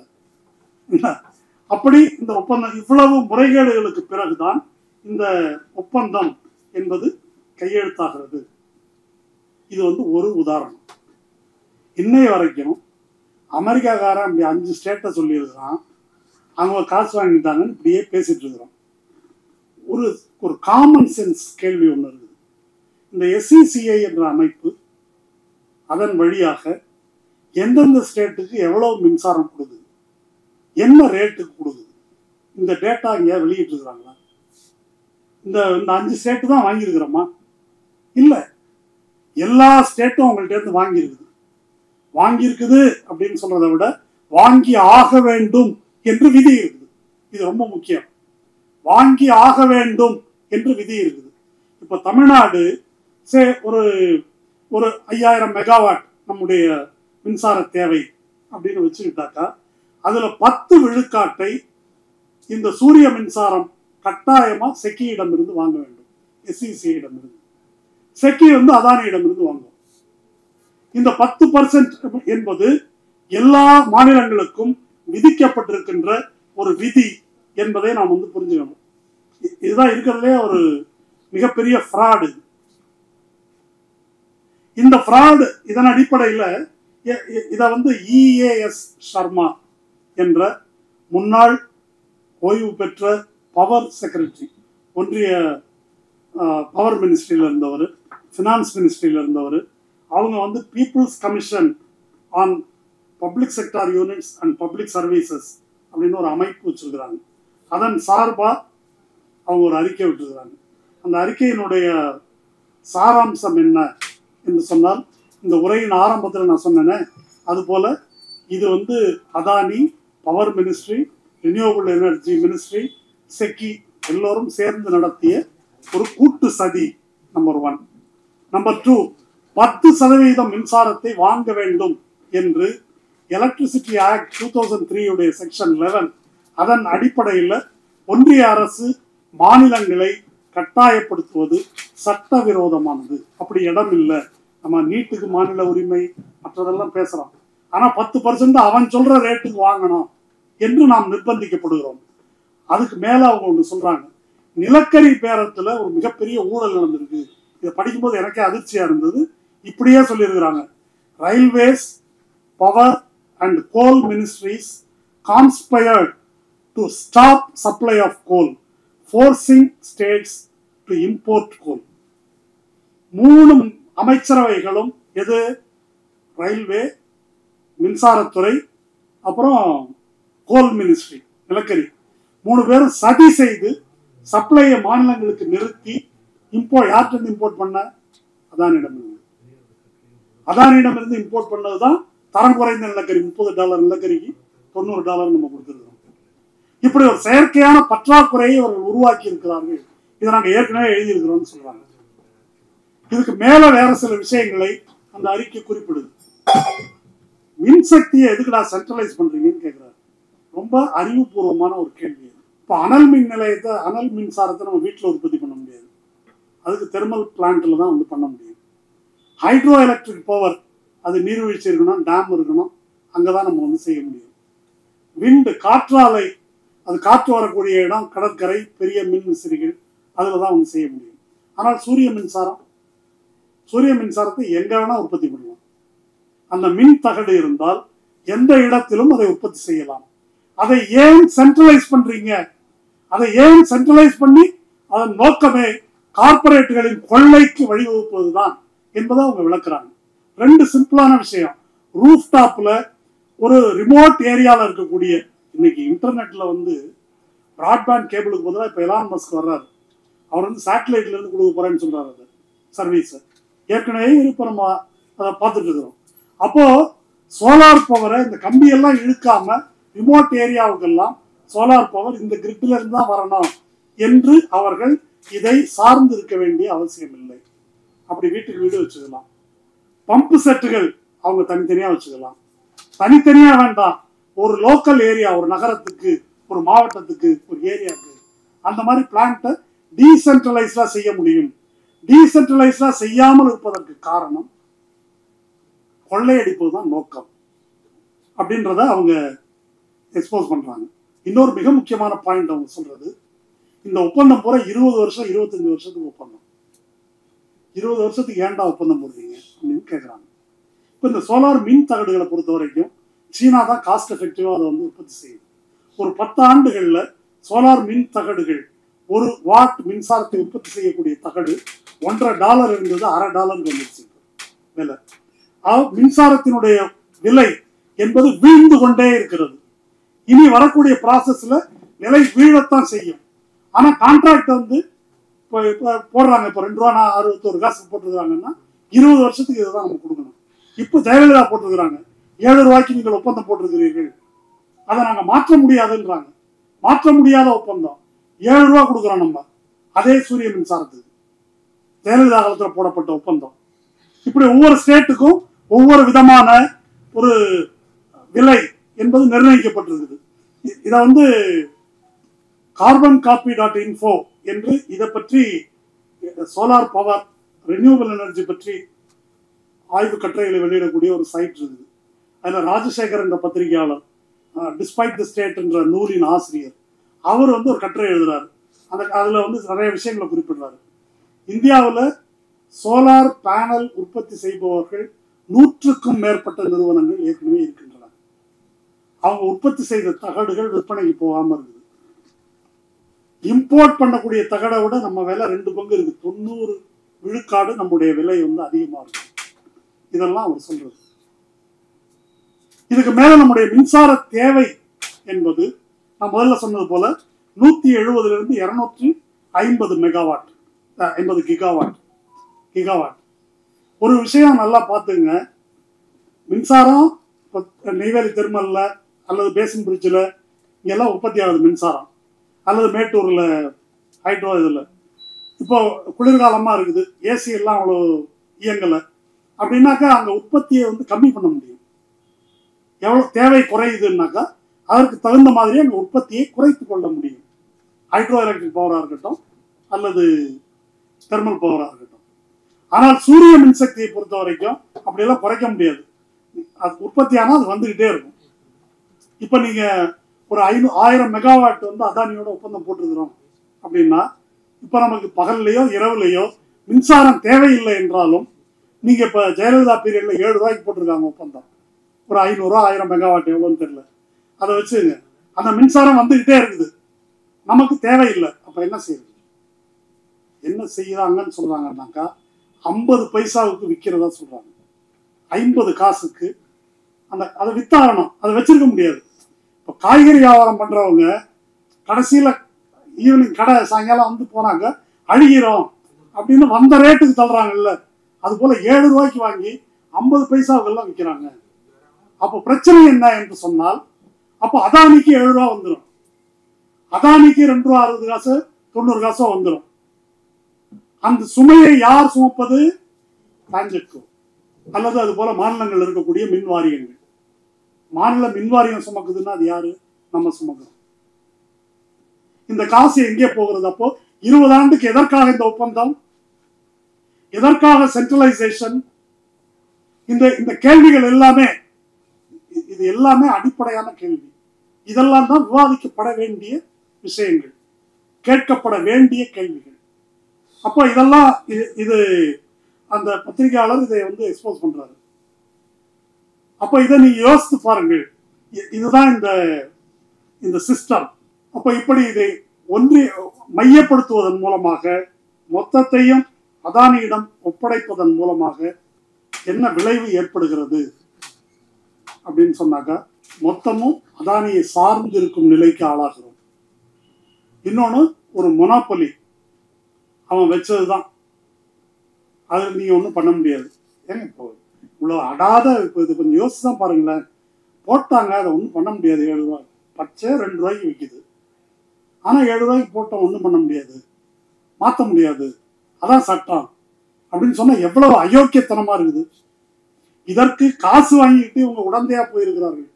அப்படி இந்த ஒப்பந்தம் இவ்வளவு முறைகேடுகளுக்கு பிறகுதான் இந்த ஒப்பந்தம் என்பது கையெழுத்தாகிறது. இது ஒரு உதாரணம். இன்னைய வரைக்கும் அமெரிக்காக்காரன் அப்படி 5 ஸ்டேட்டை சொல்லியிருக்கிறான், அவங்க காசு வாங்கிட்டாங்கன்னு இப்படியே பேசிட்டு இருக்கிறோம். ஒரு காமன் சென்ஸ் கேள்வி ஒன்று இருக்குது. இந்த SECI என்ற அமைப்பு அதன் வழியாக எந்தெந்த ஸ்டேட்டுக்கு எவ்வளவு மின்சாரம் கொடுக்குது, என்ன ரேட்டுக்கு கொடுக்குது, இந்த டேட்டா இங்கே வெளியிட்டு இருக்கிறாங்களா? இந்த 5 ஸ்டேட்டு தான் வாங்கியிருக்கிறோமா? இல்லை, எல்லா ஸ்டேட்டும் அவங்கள்ட்ட இருந்து வாங்கியிருக்குது அப்படின்னு சொல்றதை விட வாங்கி ஆக வேண்டும் என்று விதி இருக்குது. இது ரொம்ப முக்கியம். வாங்கி ஆக வேண்டும் என்று விதி இருக்குது. இப்ப தமிழ்நாடு ஒரு 5000 மெகாவாட் நம்முடைய மின்சார தேவை அப்படின்னு வச்சுக்கிட்டாக்கா, அதுல 10 விழுக்காட்டை இந்த சூரிய மின்சாரம் கட்டாயமா செக்கியிடமிருந்து வாங்க வேண்டும். SECI இடமிருந்து. செக்கி அதானியிடமிருந்து வாங்கும். இந்த 10% என்பது எல்லா மாநிலங்களுக்கும் விதிக்கப்பட்டிருக்கின்ற ஒரு விதி என்பதை நாம் புரிஞ்சுக்கணும். இதுதான் இருக்கிறதுலே ஒரு மிகப்பெரிய ஃப்ராடு. இந்த ஃப்ராடு இதன் அடிப்படையில் இதை EAS சர்மா என்ற முன்னாள் ஓய்வு பெற்ற பவர் செக்ரட்டரி, ஒன்றிய பவர் மினிஸ்ட்ரியில் இருந்தவர், ஃபினான்ஸ் மினிஸ்ட்ரியில் இருந்தவர், அவங்க people's commission on public sector units and public services அப்படின்னு ஒரு அமைப்பு வச்சிருக்கிறாங்க. அதன் சார்பாக அவங்க ஒரு அறிக்கை விட்டுருக்கிறாங்க. அந்த அறிக்கையினுடைய சாராம்சம் என்ன என்று சொன்னால், இந்த உரையின் ஆரம்பத்தில் நான் சொன்னேனே அதுபோல இது Adani, power ministry, renewable energy ministry, SECI எல்லோரும் சேர்ந்து நடத்திய ஒரு கூட்டு சதி. நம்பர் 1. நம்பர் 2, 10% மின்சாரத்தை வாங்க வேண்டும் என்று எலக்ட்ரிசிட்டி ஆக்ட் 2003 உடைய செக்ஷன் 11 அதன் அடிப்படையில் ஒன்றிய அரசு மாநிலங்களை கட்டாயப்படுத்துவது சட்டவிரோதமானது. அப்படி இடம் இல்லை. நம்ம நீட்டுக்கு மாநில உரிமை மற்றதெல்லாம் பேசுறோம். ஆனா 10% அவன் சொல்ற ரேட்டுக்கு வாங்கணும் என்று நாம் நிர்பந்திக்கப்படுகிறோம். அதுக்கு மேல அவங்க ஒன்று சொல்றாங்க, நிலக்கரி பேரத்துல ஒரு மிகப்பெரிய ஊழல் நடந்திருக்கு. இதை படிக்கும்போது எனக்கே அதிர்ச்சியா இருந்தது. இப்படியே சொல்லியிருக்கிறாங்க, railways, power and coal ministries conspired to stop supply of coal, forcing states to import coal. 3 அமைச்சரவைகளும், எது? ரயில்வே, மின்சாரத்துறை, அப்புறம் கோல் மினிஸ்ட்ரி, நிலக்கரி, 3 பேரும் சதி செய்து சப்ளையை மாநிலங்களுக்கு நிறுத்தி யார்கிட்ட இம்போர்ட் பண்ண? அதானிடமிருந்து. அதானிடமிருந்து இம்போர்ட் பண்ணதுதான் தரம் குறைந்த நிலக்கரி. $30 நிலக்கரிக்கு $90 நம்ம கொடுத்துருக்கோம். இப்படி ஒரு செயற்கையான பற்றாக்குறையை அவர்கள் உருவாக்கி இருக்கிறார்கள். இதை நாங்கள் ஏற்கனவே எழுதியிருக்கிறோம்னு சொல்றாங்க. இதுக்கு மேல வேற சில விஷயங்களை அந்த அறிக்கை குறிப்பிடுது. மின்சக்தியை எதுக்குடா சென்ட்ரலைஸ் பண்றீங்கன்னு கேட்கிறாரு. ரொம்ப அறிவுபூர்வமான ஒரு கேள்வி. இப்போ அனல் மின் நிலையத்தை, அனல் மின்சாரத்தை நம்ம வீட்டில் உற்பத்தி பண்ண முடியாது. அதுக்கு தெர்மல் பிளான்ட்ல தான் வந்து பண்ண முடியும். ஹைட்ரோ எலக்ட்ரிக் பவர், அது நீர்வீழ்ச்சி இருக்கணும், டேம் இருக்கணும், அங்கதான் நம்ம வந்து செய்ய முடியும். விண்டு, காற்றாலை, அது காற்று வரக்கூடிய இடம், கடற்கரை, பெரிய மின் விசிறிகள், அதில் தான் வந்து செய்ய முடியும். ஆனால் சூரிய மின்சாரத்தை எங்க வேணா உற்பத்தி பண்ணலாம். அந்த மின் தகடு இருந்தால் எந்த இடத்திலும் அதை உற்பத்தி செய்யலாம். அதை ஏன் சென்ட்ரலைஸ் பண்றீங்க? அதை ஏன் சென்ட்ரலைஸ் பண்ணி அதன் நோக்கமே கார்பரேட்டுகளின் கொள்ளைக்கு வழிவகுப்பதுதான் என்பதை அவங்க விளக்குறாங்க. ரெண்டு சிம்பிளான விஷயம். ரூஃப் டாப்ல ஒரு ரிமோட் ஏரியாவில் இருக்கக்கூடிய, இன்னைக்கு இன்டர்நெட்ல வந்து பிராட்பேண்ட் கேபிளுக்கு பதிலாக இப்போ எலான் மஸ்க் வர்றாரு. அவர் வந்து சேட்டலைட்ல இருந்து கொடுக்க போறேன்னு சொல்றாரு. அது சர்வீஸ் ஏற்கனவே இப்போ நம்ம அதை பார்த்துட்டு இருக்கிறோம். அப்போ சோலார் பவரை இந்த கம்பியெல்லாம் இழுக்காம ரிமோட் ஏரியாவுக்கெல்லாம் சோலார் பவர் இந்த கிரிட்ல இருந்து தான் வரணும் என்று அவர்கள் இதை சார்ந்து இருக்க வேண்டிய அவசியம் இல்லை. அப்படி வீட்டுக்கு வீடு வச்சுக்கலாம். பம்பு செட்டுகள் அவங்க தனித்தனியா வச்சுக்கலாம். தனித்தனியா வேண்டாம், ஒரு லோக்கல் ஏரியா, ஒரு நகரத்துக்கு, ஒரு மாவட்டத்துக்கு, ஒரு ஏரியாவுக்கு, அந்த மாதிரி பிளான்ட்டை டீசென்ட்ரலைஸ்டா செய்ய முடியும். டீசென்ட்ரலைஸ்டா செய்யாமல் இருப்பதற்கு காரணம் கொள்ளையடிப்பது தான் நோக்கம் அப்படின்றத அவங்க எக்ஸ்போஸ் பண்றாங்க. இன்னொரு மிக முக்கியமான பாயிண்ட் அவங்க சொல்றது, இந்த ஒப்பந்தம் பூரா 20 வருஷம் 25 வருஷத்துக்கு ஒப்பந்தம். 20 வருஷத்துக்கு ஏன்டா ஒப்பந்தம் போடுறீங்க அப்படின்னு கேட்குறாங்க. இப்போ இந்த சோலார் மின் தகடுகளை பொறுத்த வரைக்கும் சீனா தான் காஸ்ட் எஃபெக்டிவா அதை வந்து உற்பத்தி செய்யும். ஒரு 10 ஆண்டுகளில் சோலார் மின் தகடுகள், ஒரு வாட் மின்சாரத்தை உற்பத்தி செய்யக்கூடிய தகடு $1.50 இருந்தது, $0.50 வந்துருச்சு விலை. மின்சாரத்தினுடைய விலை என்பது வீழ்ந்து கொண்டே இருக்கிறது. இனி வரக்கூடிய ப்ராசஸ்ல விலை வீழத்தான் செய்யும். ஆனா கான்ட்ராக்ட் வந்து போடுறாங்க. இப்போ $2.61 போட்டுருக்காங்கன்னா 20 வருஷத்துக்கு இதுதான் நம்ம கொடுக்கணும். இப்போ ஜெயலலிதா போட்டிருக்கிறாங்க, $7 நீங்கள் ஒப்பந்தம் போட்டிருக்கிறீர்கள், அதை நாங்க மாற்ற முடியாதுன்றாங்க. மாற்ற முடியாத ஒப்பந்தம். $7 கொடுக்குறோம் நம்ம அதே சூரிய மின்சாரத்துக்கு. ஜெயலலிதா காலத்தில் போடப்பட்ட ஒப்பந்தம். இப்படி ஒவ்வொரு ஸ்டேட்டுக்கும் ஒவ்வொரு விதமான ஒரு விலை என்பது நிர்ணயிக்கப்பட்டிருக்குது. இதை வந்து carbonCopy.info என்று இதை பற்றி சோலார் பவர், ரெனியூவபிள் எனர்ஜி பற்றி ஆய்வு கட்டுரைகளை வெளியிடக்கூடிய ஒரு சைட் இருக்குது. அதில் ராஜசேகர் என்ற பத்திரிகையாளர், டிஸ்பைட் தி ஸ்டேட் என்ற நூலின் ஆசிரியர், அவர் வந்து ஒரு கட்டுரை எழுதுறாரு. அதில் வந்து நிறைய விஷயங்களை குறிப்பிடுறாரு. இந்தியாவில் சோலார் பேனல் உற்பத்தி செய்பவர்கள் 100க்கும் மேற்பட்ட நிறுவனங்கள் ஏற்கனவே இருக்கின்றன. அவங்க உற்பத்தி செய்த தகடுகள் விற்பனைக்கு போகாம இருக்குது. இம்போர்ட் பண்ணக்கூடிய தகடை விட நம்ம விலை 2 பங்கு இருக்கு. 90 விழுக்காடு நம்முடைய விலை வந்து அதிகமா இருக்கு. இதெல்லாம் அவர் சொல்றது. இதுக்கு மேல நம்முடைய மின்சார தேவை என்பது நான் முதல்ல சொன்னது போல 170 இருந்து 250 மெகாவாட், 50 கிகாவாட். ஒரு விஷயம் நல்லா பார்த்துங்க. மின்சாரம் நெய்வேலி தெர்மல்ல அல்லது பேசின் பிரிட்ஜில் இங்கெல்லாம் உற்பத்தி ஆகுது மின்சாரம், அல்லது மேட்டூரில் ஹைட்ரோ இதில். இப்போ குளிர்காலமாக இருக்குது, ஏசி எல்லாம் அவ்வளோ இயங்கலை அப்படின்னாக்கா அங்கே உற்பத்தியை வந்து கம்மி பண்ண முடியும். எவ்வளோ தேவை குறையுதுன்னாக்கா அதற்கு தகுந்த மாதிரி அங்கே உற்பத்தியை குறைத்து கொள்ள முடியும். ஹைட்ரோ எலக்ட்ரிக் பவராக இருக்கட்டும் அல்லது தெர்மல் பவராக இருக்கட்டும். ஆனால் சூரிய மின்சக்தியை பொறுத்த வரைக்கும் அப்படியெல்லாம் குறைக்க முடியாது. அது உற்பத்தி ஆனால் அது வந்துகிட்டே இருக்கும். இப்போ நீங்க ஒரு 1000 மெகாவாட் வந்து அதானியோட ஒப்பந்தம் போட்டிருக்கிறோம் அப்படின்னா, இப்போ நமக்கு பகல்லையோ இரவுலையோ மின்சாரம் தேவையில்லை என்றாலும், நீங்க இப்போ ஜெயலலிதா பீரியட்ல $7 போட்டிருக்காங்க ஒப்பந்தம். ஒரு 500 1000 மெகாவாட் எவ்வளோன்னு தெரியல, அதை வச்சுங்க. அந்த மின்சாரம் வந்துகிட்டே இருக்குது, நமக்கு தேவையில்லை. அப்ப என்ன செய்யுது? என்ன செய்யறாங்கன்னு சொல்றாங்கன்னாக்கா 50 பைசாவுக்கு விற்கிறதா சொல்றாங்க. 50 காசுக்கு அந்த அதை வித்தாகணும், அதை வச்சிருக்க முடியாது. இப்போ காய்கறி வியாபாரம் பண்றவங்க கடைசியில ஈவினிங் கடை சாயங்காலம் வந்து போனாங்க, அழுகிறோம் அப்படின்னு வந்த ரேட்டுக்கு தள்ளுறாங்கல்ல, அது போல $7 வாங்கி 50 பைசாவுக்கெல்லாம் விற்கிறாங்க. அப்போ பிரச்சனை என்ன என்று சொன்னால், அப்போ அதானிக்கு $7 வந்துடும். அதானிக்கு 2 ரூபா 60 காசு 90 காசோ வந்துடும். அந்த சுமையை யார் சுமப்பது? டிரான்ஜெட்கோ அல்லது அது போல மாநிலங்கள் இருக்கக்கூடிய மின் வாரியங்கள். மாநில மின் வாரியம் சுமக்குதுன்னா அது யாரு? நம்ம சுமக்கிறோம். இந்த காசு எங்கே போகிறது? அப்போ 20 ஆண்டுக்கு எதற்காக இந்த ஒப்பந்தம்? எதற்காக சென்ட்ரலைசேஷன்? இந்த கேள்விகள் எல்லாமே, இது எல்லாமே அடிப்படையான கேள்வி. இதெல்லாம் தான் விவாதிக்கப்பட வேண்டிய விஷயங்கள், கேட்கப்பட வேண்டிய கேள்விகள். அப்போ இதெல்லாம் இது அந்த பத்திரிகையாளர் இதை எக்ஸ்போஸ் பண்றாரு. அப்போ இதை நீங்க யோசித்து பாருங்கள். இதுதான் இந்த சிஸ்டம். அப்போ இப்படி இதை மையப்படுத்துவதன் மூலமாக, மொத்தத்தையும் அதானியிடம் ஒப்படைப்பதன் மூலமாக என்ன விளைவு ஏற்படுகிறது அப்படின்னு சொன்னாக்கா, மொத்தமும் அதானியை சார்ந்து இருக்கும் நிலைக்கு ஆளாகிறோம். இன்னொன்னு, ஒரு மொனோபொலி அவன் வச்சதுதான், அது நீங்க ஒன்றும் பண்ண முடியாது. ஏங்க இப்போ இவ்வளோ அடாத, இப்போ இது கொஞ்சம் யோசிச்சு தான் பாருங்களேன். போட்டாங்க, அதை ஒன்றும் பண்ண முடியாது. 7 ரூபாய் பச்சை 2 ரூபாய்க்கு விற்கிது. ஆனால் 7 ரூபாய்க்கு போட்டோம், ஒன்றும் பண்ண முடியாது, மாற்ற முடியாது, அதான் சட்டம் அப்படின்னு சொன்னால் எவ்வளவு அயோக்கியத்தனமா இருக்குது. இதற்கு காசு வாங்கிட்டு இவங்க உடந்தையா போயிருக்கிறார்கள்.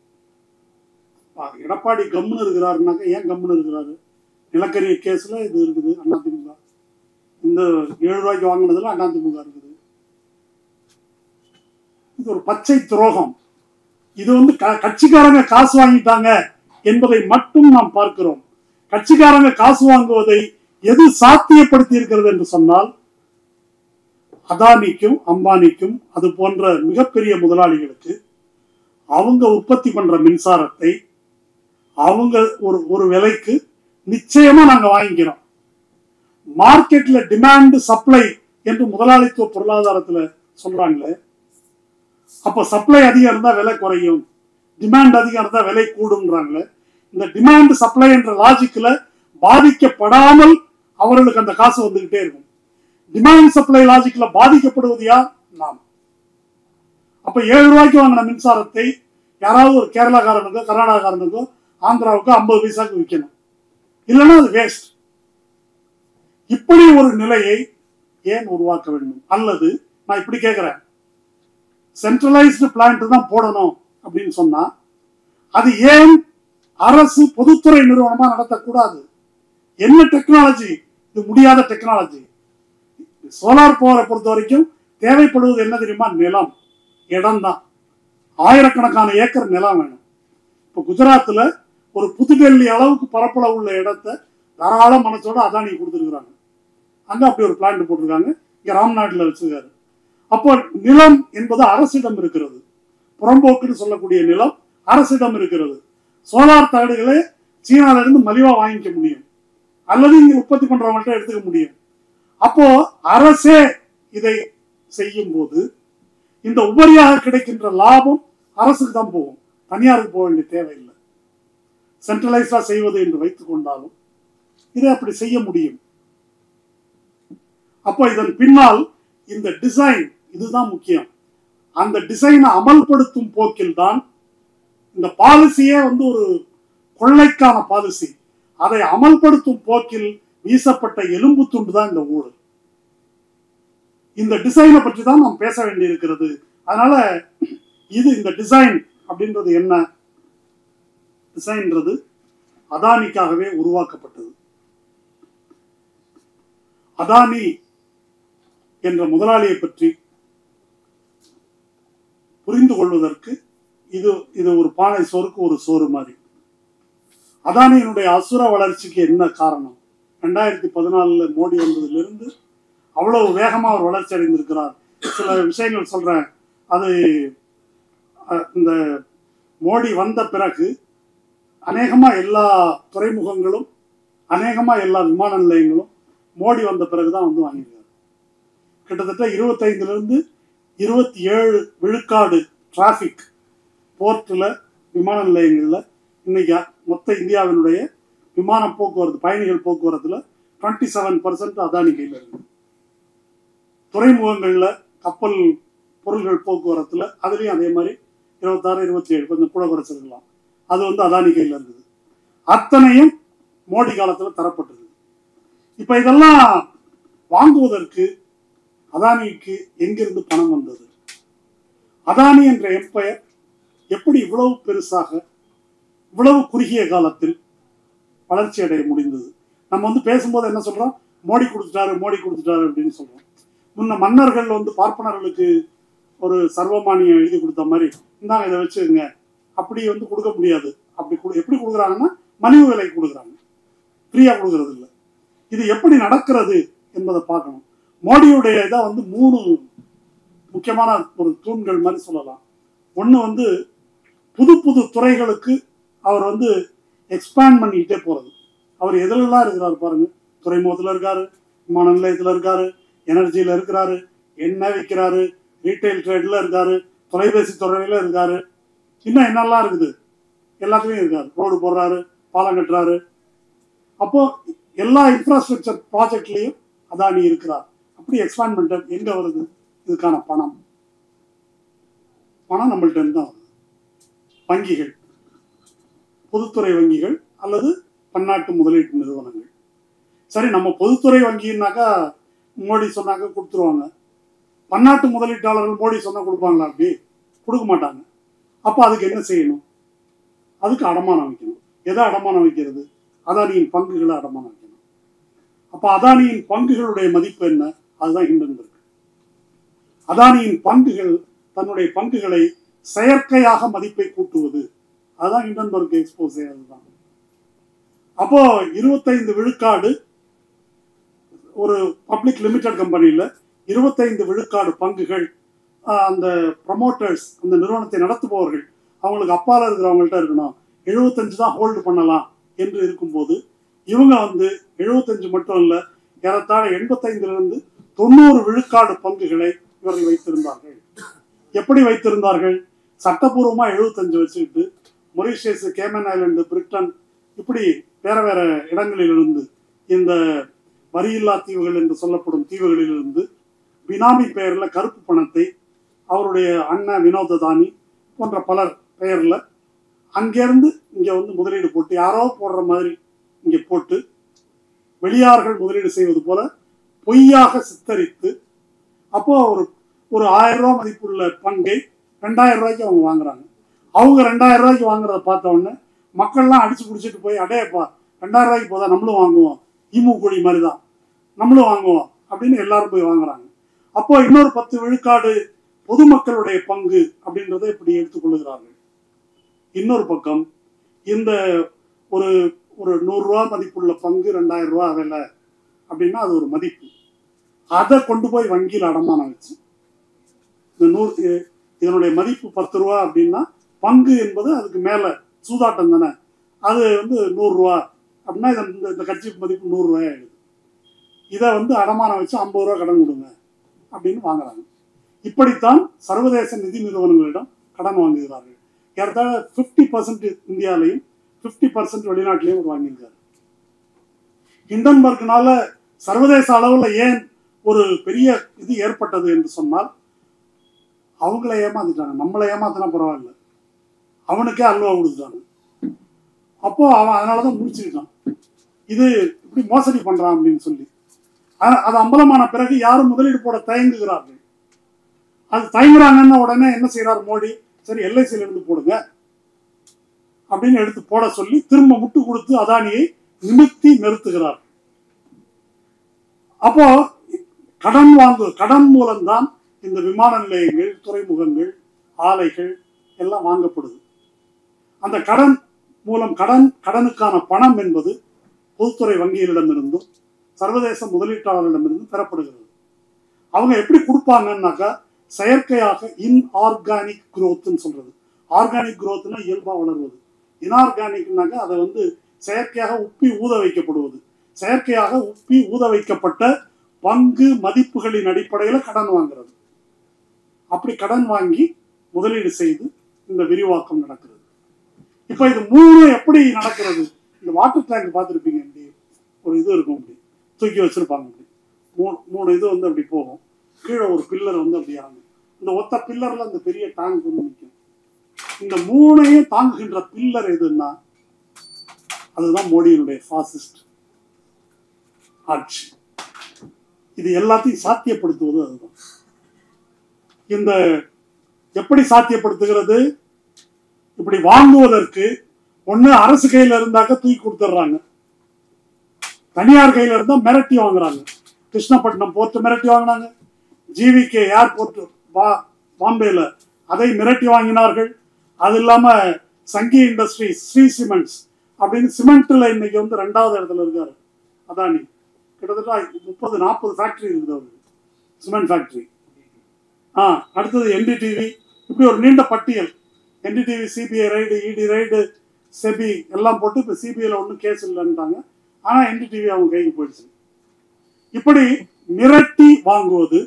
எடப்பாடி கம்முன்னு இருக்கிறாருனாக்கா ஏன் கம்முன்னு இருக்கிறாரு? நிலக்கரி கேஸ்ல இது இருக்குது அதிமுக. இந்த 7 ரூபாய்க்கு வாங்கினதுல அதிமுக இருக்குது. இது ஒரு பச்சை துரோகம். இது கட்சிக்காரங்க காசு வாங்கிட்டாங்க என்பதை மட்டும் நாம் பார்க்கிறோம். கட்சிக்காரங்க காசு வாங்குவதை எது சாத்தியப்படுத்தி இருக்கிறது என்று சொன்னால், அதானிக்கும் அம்பானிக்கும் அது போன்ற மிகப்பெரிய முதலாளிகளுக்கு அவங்க உற்பத்தி பண்ற மின்சாரத்தை அவங்க ஒரு விலைக்கு நிச்சயமா நாங்க வாங்கிக்கிறோம். மார்க்கெட்ல டிமாண்ட் சப்ளை என்று முதலாளித்துவ பொருளாதாரத்துல சொல்றாங்களே, அப்ப சப்ளை அதிகம் இருந்தா விலை குறையும், டிமாண்ட் அதிகம் இருந்தா விலை கூடும்ன்றாங்களே. இந்த டிமாண்ட் சப்ளை என்ற லாஜிக்ல பாதிக்கப்படாமல் அவர்களுக்கு அந்த காசு வந்துகிட்டே இருக்கும். டிமாண்ட் சப்ளை லாஜிக்ல பாதிக்கப்படுவது யார்? நாம். அப்ப 7 ரூபாய்க்கு வாங்கின மின்சாரத்தை யாராவது ஒரு கேரளாக்காரனுக்கோ கர்நாடகாரனுக்கோ ஆந்திராவுக்கோ 50 பைசாக்கு விற்கணும், இல்லைன்னா அது வேஸ்ட். இப்படி ஒரு நிலையை ஏன் உருவாக்க வேண்டும்? அல்லது நான் இப்படி கேட்கிறேன், சென்ட்ரலைஸ்டு பிளான்ட் தான் போடணும் அப்படின்னு சொன்னா அது ஏன் அரசு பொதுத்துறை நிறுவனமா நடத்தக்கூடாது? என்ன டெக்னாலஜி? இது முடியாத டெக்னாலஜி. சோலார் பவரை பொறுத்த வரைக்கும் தேவைப்படுவது என்ன தெரியுமா? நிலம், இடம் தான். ஆயிரக்கணக்கான ஏக்கர் நிலம் வேணும். இப்போ குஜராத்தில் ஒரு புதுடெல்லி அளவுக்கு பரப்பளவு உள்ள இடத்தை தாராள மனசோட அதானி கொடுத்துருக்குறாங்க. அங்கே அப்படி ஒரு பிளான்ட் போட்டிருக்காங்க. இங்கே ராம்நாட்டில் வச்சிருக்காரு. அப்போ நிலம் என்பது அரசிடம் இருக்கிறது. புறம்போக்குன்னு சொல்லக்கூடிய நிலம் அரசிடம் இருக்கிறது. சோலார் தகடுகளை சீனாவிலிருந்து மலிவா வாங்கிக்க முடியும், அல்லது இங்க உற்பத்தி பண்றவங்கள்ட்ட எடுத்துக்க முடியும். அப்போ அரசே இதை செய்யும் போது இந்த உபரியாக கிடைக்கின்ற லாபம் அரசுக்கு தான் போகும், தனியாருக்கு போக வேண்டிய தேவையில்லை. சென்ட்ரலைஸ்டா செய்வது என்று வைத்துக் கொண்டாலும் இதை அப்படி செய்ய முடியும். அப்போ இதன் பின்னால் இந்த டிசைன், இதுதான் முக்கியம். அந்த டிசைனை அமல்படுத்தும் போக்கில் தான் இந்த பாலிசியே ஒரு கொள்ளைக்கான பாலிசி. அதை அமல்படுத்தும் போக்கில் வீசப்பட்ட எலும்பு துண்டு தான் இந்த ஊழல். இந்த டிசைனை பற்றி தான் நாம் பேச வேண்டியிருக்கிறது. அதனால இந்த டிசைன் அப்படின்றது என்ன? டிசைன்றது அதானிக்காகவே உருவாக்கப்பட்டது. அதானி என்ற முதலாளியை பற்றி புரிந்து கொள்வதற்கு இது ஒரு பானை சோறுக்கு ஒரு சோறு மாதிரி. அதானியினுடைய அசுர வளர்ச்சிக்கு என்ன காரணம்? 2014 மோடி வந்ததிலிருந்து அவ்வளவு வேகமா அவர் வளர்ச்சி அடைந்திருக்கிறார். சில விஷயங்கள் சொல்றேன். அது இந்த மோடி வந்த பிறகு அநேகமா எல்லா துறைமுகங்களும், அநேகமா எல்லா விமான நிலையங்களும் மோடி வந்த பிறகுதான் வாங்கியிருக்காரு. கிட்டத்தட்ட 25 to 27 விழுக்காடு டிராபிக் போர்ட்ல, விமான நிலையங்கள்ல இன்னைக்கு மொத்த இந்தியாவினுடைய விமான போக்குவரத்து, பயணிகள் போக்குவரத்துல 27% அதானி கையில் இருக்கு. துறைமுகங்கள்ல கப்பல் பொருள்கள் போக்குவரத்துல அதுலயும் அதே மாதிரி 26, 27, கொஞ்சம் கூட குறைச்சிருக்கலாம், அது அதானி கையில் இருக்குது. அத்தனையும் மோடி காலத்தில் தரப்பட்டது. இப்போ இதெல்லாம் வாங்குவதற்கு அதானிக்கு எங்கிருந்து பணம் வந்தது? அதானி என்ற எம்பையர் எப்படி இவ்வளவு பெருசாக இவ்வளவு குறுகிய காலத்தில் வளர்ச்சி அடைய முடிந்தது? நம்ம வந்து பேசும்போது என்ன சொல்றோம்? மோடி கொடுத்துட்டாரு அப்படின்னு சொல்றோம். முன்ன மன்னர்கள் வந்து பார்ப்பனர்களுக்கு ஒரு சர்வமானியம் எழுதி கொடுத்த மாதிரி, இந்தாங்க இதை வச்சுங்க, அப்படி வந்து கொடுக்க முடியாது. அப்படி எப்படி கொடுக்குறாங்கன்னா மலிவு விலைக்கு கொடுக்குறாங்க, ஃப்ரீயா கொடுக்கறது இல்லை. இது எப்படி நடக்கிறது என்பதை பார்க்கணும். மோடியுடைய இதை வந்து 3 முக்கியமான ஒரு தூண்கள் மாதிரி சொல்லலாம். ஒன்று வந்து புது புது துறைகளுக்கு அவர் வந்து எக்ஸ்பேண்ட் பண்ணிக்கிட்டே போகிறது. அவர் எதிலெல்லாம் இருக்கிறாரு பாருங்க. துறைமுகத்தில் இருக்காரு, விமான நிலையத்தில் இருக்காரு, எனர்ஜியில் இருக்கிறாரு, எண்ணெய் விற்கிறாரு, ரீட்டைல் ட்ரேடில் இருக்காரு, தொலைபேசி துறையில இருக்காரு, இன்னும் என்னெல்லாம் இருக்குது எல்லாத்துலேயும் இருக்காரு. ரோடு போடுறாரு, பாலம் கட்டுறாரு. அப்போ எல்லா இன்ஃப்ராஸ்ட்ரக்சர் ப்ராஜெக்ட்லேயும் அதானி இருக்கிறார். அப்படி எக்ஸ்பேண்ட் பண்ணிட்டு எங்கே வருது இதுக்கான பணம்? நம்மள்ட்ட இருந்து தான் வருது. வங்கிகள், பொதுத்துறை வங்கிகள் அல்லது பன்னாட்டு முதலீட்டு நிறுவனங்கள். சரி, நம்ம பொதுத்துறை வங்கின்னாக்கா மோடி சொன்னாக்க கொடுத்துருவாங்க. பன்னாட்டு முதலீட்டாளர்கள் மோடி சொன்னா கொடுப்பாங்களா? அப்படி கொடுக்க மாட்டாங்க. அப்போ அதுக்கு என்ன செய்யணும்? அதுக்கு அடமானம் வைக்கணும். எதை அடமானம் வைக்கிறது? அதானியின் பங்குகளை அடமானம் வைக்கணும். அப்போ அதானியின் பங்குகளுடைய மதிப்பு என்ன? அதுதான் ஹிண்டன்பர்க். அதானியின் பங்குகள் தன்னுடைய பங்குகளை செயற்கையாக மதிப்பை கூட்டுவது, அதுதான் ஹிண்டன்பர்க் எக்ஸ்போஸே. அதுதான். அப்போ 25 விழுக்காடு ஒரு பப்ளிக் லிமிடெட் கம்பெனியில் 25 விழுக்காடு பங்குகள் அந்த ப்ரமோட்டர்ஸ், அந்த நிறுவனத்தை நடத்துபவர்கள், அவங்களுக்கு அப்பால இருக்கிறவங்கள்ட்ட இருக்கணும். 75 தான் ஹோல்டு பண்ணலாம் என்று இருக்கும்போது இவங்க வந்து 75 மட்டும் இல்லை, ஏறத்தாழ 85 90 விழுக்காடு பங்குகளை இவர்கள் வைத்திருந்தார்கள். எப்படி வைத்திருந்தார்கள்? சட்டப்பூர்வமா 75 வச்சுக்கிட்டு மொரிஷியஸ், கேமன் ஐலண்டு, பிரிட்டன், இப்படி வேற வேற இடங்களிலிருந்து, இந்த வரியில்லா தீவுகள் என்று சொல்லப்படும் தீவுகளிலிருந்து பினாமி பெயர்ல கருப்பு பணத்தை அவருடைய அண்ணன் வினோத் அதானி போன்ற பலர் பெயர்ல அங்கிருந்து இங்க வந்து முதலீடு போட்டு, யாரோ போடுற மாதிரி இங்க போட்டு, வெளியார்கள் முதலீடு செய்வது போல பொய்யாக சித்தரித்து, அப்போ ஒரு 1000 ரூபாய் மதிப்புள்ள பங்கை 2000 ரூபாய்க்கு அவங்க வாங்குறாங்க. அவங்க 2000 ரூபாய்க்கு வாங்குறத பார்த்த உடனே மக்கள்லாம் அடிச்சு பிடிச்சிட்டு போய், அடையப்பா 2000 ரூபாய்க்கு போதா, நம்மளும் வாங்குவோம், ஈமு கோழி மாதிரி தான், நம்மளும் வாங்குவோம் அப்படின்னு எல்லாரும் போய் வாங்குறாங்க. அப்போ இன்னொரு 10 விழுக்காடு பொதுமக்களுடைய பங்கு அப்படின்றத இப்படி எடுத்துக்கொள்ளுகிறார்கள். இன்னொரு பக்கம் இந்த ஒரு 100 ரூபா மதிப்புள்ள பங்கு 2000 ரூபா விலை அப்படின்னா அது ஒரு மதிப்பு. அதை கொண்டு போய் வங்கியில் அடமானம் வச்சு, இந்த இதனுடைய மதிப்பு 10 ரூபா அப்படின்னா பங்கு என்பது அதுக்கு மேல சூதாட்டம் தானே, அது வந்து 100 ரூபா அப்படின்னா இந்த கட்சி மதிப்பு 100 ரூபாய் ஆயிடுது. இதை வந்து அடமானம் வச்சு 50 ரூபா கடன் கொடுங்க அப்படின்னு வாங்குறாங்க. இப்படித்தான் சர்வதேச நிதி நிறுவனங்களிடம் கடன் வாங்குகிறார்கள். ஏறத்தாழ 50% இந்தியாவிலையும் 50% வெளிநாட்டிலையும் அவர் வாங்கியிருக்காரு. ஹிண்டன்பர்க்னால சர்வதேச அளவில் ஏன் ஒரு பெரிய இது ஏற்பட்டது என்று சொன்னால், அவங்கள ஏமாத்திட்டாங்க. நம்மளை ஏமாத்தினா பரவாயில்ல, அவனுக்கே அல்வா கொடுத்துட்டாங்க. அப்போ அவன் அதனாலதான் முடிச்சுக்கிட்டான், இது இப்படி மோசடி பண்றான் அப்படின்னு சொல்லி. அது அம்பலமான பிறகு யாரும் முதலீடு போட தயங்குகிறார்கள். அது தயங்குறாங்கன்னு உடனே என்ன செய்யறாரு மோடி? சரி, எல்ஐசியில இருந்து போடுங்க அப்படின்னு எடுத்து போட சொல்லி திரும்ப முட்டு கொடுத்து அதானியை நிமித்தி நிறுத்துகிறார். அப்போ கடன் மூலம்தான் இந்த விமான நிலையங்கள், துறைமுகங்கள், ஆலைகள் எல்லாம் வாங்கப்படுது. அந்த கடன் மூலம் கடனுக்கான பணம் என்பது பொதுத்துறை வங்கிகளிடமிருந்தும் சர்வதேச முதலீட்டாளர்களிடமிருந்தும் பெறப்படுகிறது. அவங்க எப்படி கொடுப்பாங்கன்னாக்கா, செயற்கையாக இன்ஆர்கானிக் குரோத்ன்னு சொல்றது. ஆர்கானிக் குரோத்னா இயல்பா வளர்வது, இன்ஆர்கானிக்னாக்க அதை வந்து செயற்கையாக உப்பி ஊத வைக்கப்படுவது. செயற்கையாக உப்பி ஊத வைக்கப்பட்ட பங்கு மதிப்புகளின் அடிப்படையில் கடன் வாங்குறது. அப்படி கடன் வாங்கி முதலீடு செய்து இந்த விரிவாக்கம் நடக்கிறது. இப்ப இது 3 எப்படி நடக்கிறது? இந்த வாட்டர் டேங்க் பார்த்துருப்பீங்க, இப்படி ஒரு இது இருக்கும், அப்படி தூக்கி வச்சிருப்பாங்க, அப்படி 3 இது வந்து அப்படி போகும். கீழே ஒரு பில்லர் வந்து அப்படி ஆகும். இந்த ஒத்த பில்லர்ல அந்த பெரிய டேங்க் வந்து நிற்கும். இந்த 3ஐயும் தாங்குகின்ற பில்லர் எதுன்னா அதுதான் மோடியினுடைய பாசிஸ்ட் ஆட்சி. இது எல்லாத்தையும் சாத்தியப்படுத்துவது அதுதான். இந்த எப்படி சாத்தியப்படுத்துகிறது? இப்படி வாங்குவதற்கு ஒண்ணு அரசு கையில இருந்தாக்க தூக்கி கொடுத்துட்றாங்க, தனியார் கையில இருந்தா மிரட்டி வாங்குறாங்க. கிருஷ்ணப்பட்டினம் போர்ட் மிரட்டி வாங்கினாங்க, ஜிவிகே ஏர்போர்ட் பாம்பேல அதை மிரட்டி வாங்கினார்கள். அது இல்லாம சங்கி இண்டஸ்ட்ரீஸ், ஸ்ரீ சிமெண்ட்ஸ் அப்படின்னு சிமெண்ட்ல இன்னைக்கு வந்து 2வது இடத்துல இருக்காரு அதானி. கிட்டத்தட்ட 30-40 ஃபேக்டரி இருக்குது அவருக்கு, சிமெண்ட் ஃபேக்டரி. அடுத்தது என்டிடிவி, இப்படி ஒரு நீண்ட பட்டியல். என்டிடிவி சிபிஐ ரைடு, இடி ரைடு, செபி எல்லாம் போட்டு இப்போ சிபிஐல ஒன்றும் கேஸ் இல்லைன்ட்டாங்க. ஆனால் என்டிடிவி அவங்க கைக்கு போயிடுச்சு. இப்படி மிரட்டி வாங்குவது.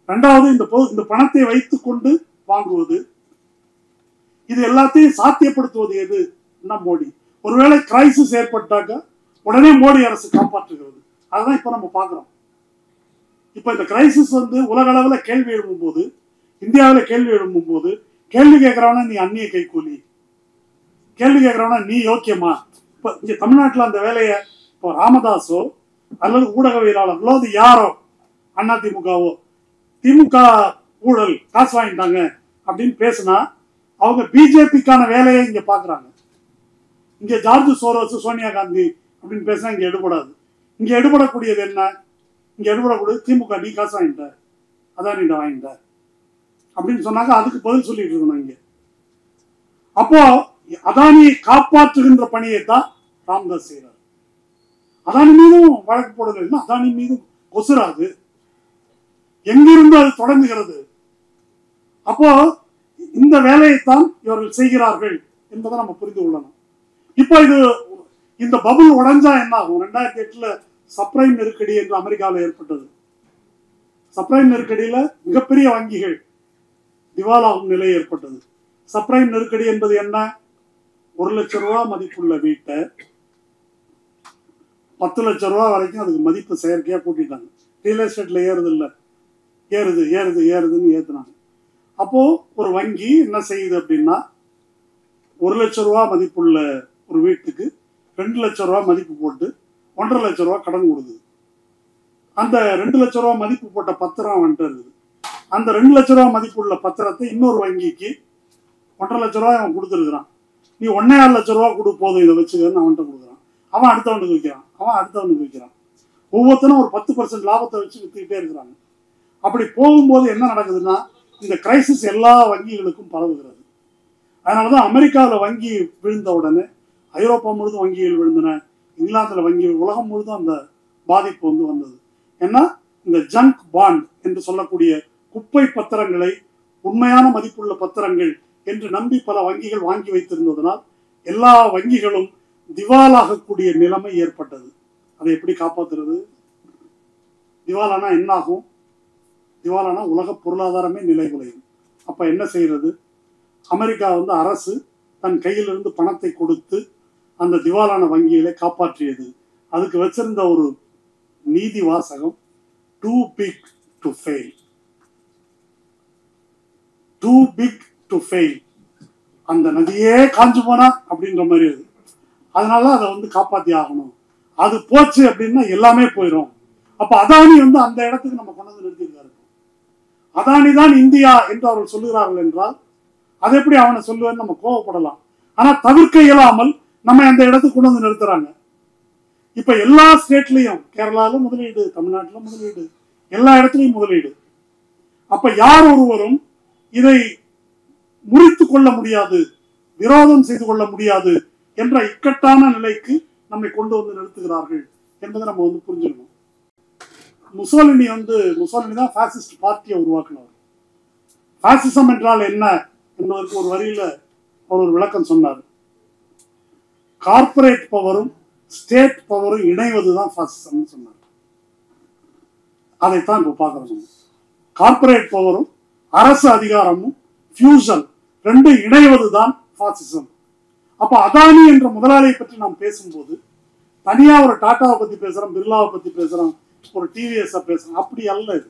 2வது இந்த பணத்தை வைத்துக் கொண்டு வாங்குவது. இது எல்லாத்தையும் சாத்தியப்படுத்துவது எது? மோடி. ஒருவேளை கிரைசிஸ் ஏற்பட்டாக்க உடனே மோடி அரசு காப்பாற்றுகிறது. அதுதான் இப்ப நம்ம பார்க்கிறோம். இப்ப இந்த கிரைசிஸ் வந்து உலக அளவுல கேள்வி எழுப்பும் போது, இந்தியாவில் கேள்வி எழுப்பும் போது, கேள்வி கேட்கிறவனா நீ அந்நிய கைக்கூலி, கேள்வி கேட்கிறவனா நீ யோக்கியமா? இப்ப இங்க தமிழ்நாட்டில் அந்த வேலையை இப்போ ராமதாஸோ அல்லது ஊடகவியலாளர்களோ அது யாரோ, அதிமுகவோ, திமுக ஊழல் காசு வாங்கிட்டாங்க அப்படின்னு பேசினா அவங்க பிஜேபிக்கான வேலையை இங்க பாக்குறாங்க. இங்க ஜார்ஜ் சோரோஸ், சோனியா காந்தி அப்படின்னு பேசினா இங்க எடுபடாது. இங்க எடுபடக்கூடியது என்ன? இங்க எடுபடக்கூடியது திமுக நீ காசு வாங்கிட்ட, அதான் நீண்ட வாங்கிட்ட அப்படின்னு சொன்னாங்க. அதுக்கு பதில் சொல்லிட்டு இருக்கணும் இங்க. அப்போ அதானியை காப்பாற்றுகின்ற பணியை தான் ராமதாஸ் செய்யறாரு. அதானி மீதும் வழக்கு போடலைன்னா அதானி மீதும் கொசுராது. எங்கிருந்து அது தொடங்குகிறது? அப்போ இந்த வேலையைத்தான் இவர்கள் செய்கிறார்கள் என்பதை நம்ம புரிந்து கொள்ளணும். இப்போ இந்த பபுள் உடைஞ்சா என்ன ஆகும்? 2008 சப்ரைம் நெருக்கடி என்று அமெரிக்காவில் ஏற்பட்டது. சப்ரைம் நெருக்கடியில மிகப்பெரிய வங்கிகள் திவாலாகும் நிலை ஏற்பட்டது. சப்ரைம் நெருக்கடி என்பது என்ன? 1 லட்சம் ரூபாய் மதிப்புள்ள வீட்டை 10 லட்சம் ரூபாய் வரைக்கும் அதுக்கு மதிப்பு செயற்கையா கூட்டிட்டாங்க. ரியல் எஸ்டேட்ல ஏறுது இல்லை, ஏறுதுன்னு ஏத்துனாங்க. அப்போ ஒரு வங்கி என்ன செய்யுது அப்படின்னா, 1 லட்சம் ரூபாய் மதிப்புள்ள ஒரு வீட்டுக்கு 2 லட்சம் ரூபாய் மதிப்பு போட்டு 1.5 லட்சம் ரூபாய் கடன் கொடுக்குது. அந்த 2 லட்சம் ரூபாய் மதிப்பு போட்ட பத்திரம் வந்துட்டு இருக்குது. அந்த 2 லட்சம் ரூபாய் மதிப்புள்ள பத்திரத்தை இன்னொரு வங்கிக்கு 1.5 லட்சம் ரூபாய் அவன் கொடுத்துருக்கிறான். நீ 1.25 லட்சம் ரூபாய் கொடு, போதும் இதை வச்சுக்கன்னு அவன்கிட்ட கொடுக்குறான். அவன் அடுத்தவனுக்கு விற்கிறான். ஒவ்வொருத்தனும் ஒரு 10% லாபத்தை வச்சு வித்துக்கிட்டே இருக்கிறாங்க. அப்படி போகும்போது என்ன நடக்குதுன்னா, இந்த கிரைசிஸ் எல்லா வங்கிகளுக்கும் பரவுகிறது. அதனாலதான் அமெரிக்காவில் வங்கி விழுந்த உடனே ஐரோப்பா முழுதும் வங்கிகள் விழுந்தன, இங்கிலாந்துல வங்கி, உலகம் முழுதும் அந்த பாதிப்பு வந்தது. ஏன்னா இந்த ஜங்க் பாண்ட் என்று சொல்லக்கூடிய குப்பை பத்திரங்களை உண்மையான மதிப்புள்ள பத்திரங்கள் என்று நம்பி பல வங்கிகள் வாங்கி வைத்திருந்ததனால் எல்லா வங்கிகளும் திவாலாகக்கூடிய நிலைமை ஏற்பட்டது. அதை எப்படி காப்பாற்றுறது? திவாலானா என்ன ஆகும்? திவாலானா உலக பொருளாதாரமே நிலை குலையும். அப்ப என்ன செய்யறது? அமெரிக்கா அரசு தன் கையிலிருந்து பணத்தை கொடுத்து அந்த திவாலான வங்கிகளை காப்பாற்றியது. அதுக்கு வச்சிருந்த ஒரு நீதி வாசகம், too big to fail. too big to fail. அந்த நதியே காஞ்சு போனா அப்படின்ற மாதிரி அது. அதனால அதை காப்பாத்தி ஆகணும். அது போச்சு அப்படின்னா எல்லாமே போயிடும். அப்ப அதானி அந்த இடத்துக்கு நம்ம கொண்டு வந்து நிறுத்திருக்காரு. அதானி தான் இந்தியா என்று அவர்கள் சொல்லுகிறார்கள் என்றால் அதை எப்படி அவனை சொல்லுவேன்னு நம்ம கோவப்படலாம். ஆனா தவிர்க்க இயலாமல் நம்ம அந்த இடத்துக்கு கொண்டு வந்து நிறுத்துறாங்க. இப்ப எல்லா ஸ்டேட்லயும், கேரளால முதலீடு, தமிழ்நாட்டில் முதலீடு, எல்லா இடத்துலையும் முதலீடு. அப்ப யார் ஒருவரும் இதை முறித்து கொள்ள முடியாது, விரோதம் செய்து கொள்ள முடியாது என்ற இக்கட்டான நிலைக்கு நம்மை கொண்டு வந்து நிறுத்துகிறார்கள் என்பதை நம்ம புரிஞ்சுக்கணும். முசோலினி தான் பாசிஸ்ட் பார்ட்டியை உருவாக்கினவர். பாசிசம் என்றால் என்ன என்பதற்கு ஒரு வரியில அவர் ஒரு விளக்கம் சொன்னார். கார்பரேட் பவரும் ஸ்டேட் பவரும் இணைவதுதான் பாசிசம் சொன்னார். அதைத்தான் இப்ப பார்க்கணும். கார்பரேட் பவரும் அரசு அதிகாரமும் ஃபியூஷன் ரெண்டும் இணைவதுதான் பாசிசம். அப்ப அதானி என்ற முதலாளியை பற்றி நாம் பேசும்போது தனியா ஒரு டாட்டாவை பத்தி பேசுறோம், பிர்லாவை பத்தி பேசுறோம், ஒரு டிவிஎஸ் பேசுறோம். அப்படி அல்ல இது.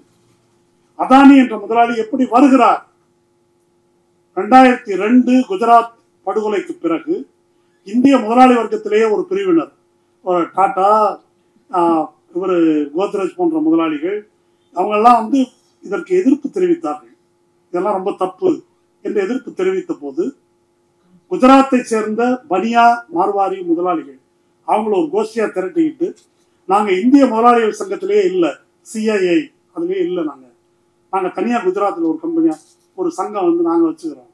அதானி என்ற முதலாளி எப்படி வருகிறார்? 2002 குஜராத் படுகொலைக்கு பிறகு இந்திய முதலாளி வர்க்கத்திலேயே ஒரு பிரிவினர், ஒரு டாடா, இவர் கோத்ரேஜ் போன்ற முதலாளிகள், அவங்கெல்லாம் வந்து இதற்கு எதிர்ப்பு தெரிவித்தார்கள். இதெல்லாம் ரொம்ப தப்பு என்று எதிர்ப்பு தெரிவித்த போது குஜராத்தை சேர்ந்த பனியா மார்வாரி முதலாளிகள் அவங்கள ஒரு கோஷ்டியா திரட்டிக்கிட்டு, நாங்க இந்திய முதலாளிகள் சங்கத்திலேயே இல்லை, சிஐஐ அதுலேயே இல்லை, நாங்க தனியா குஜராத்தில் ஒரு கம்பெனியா ஒரு சங்கம் வந்து நாங்க வச்சுக்கிறோம்,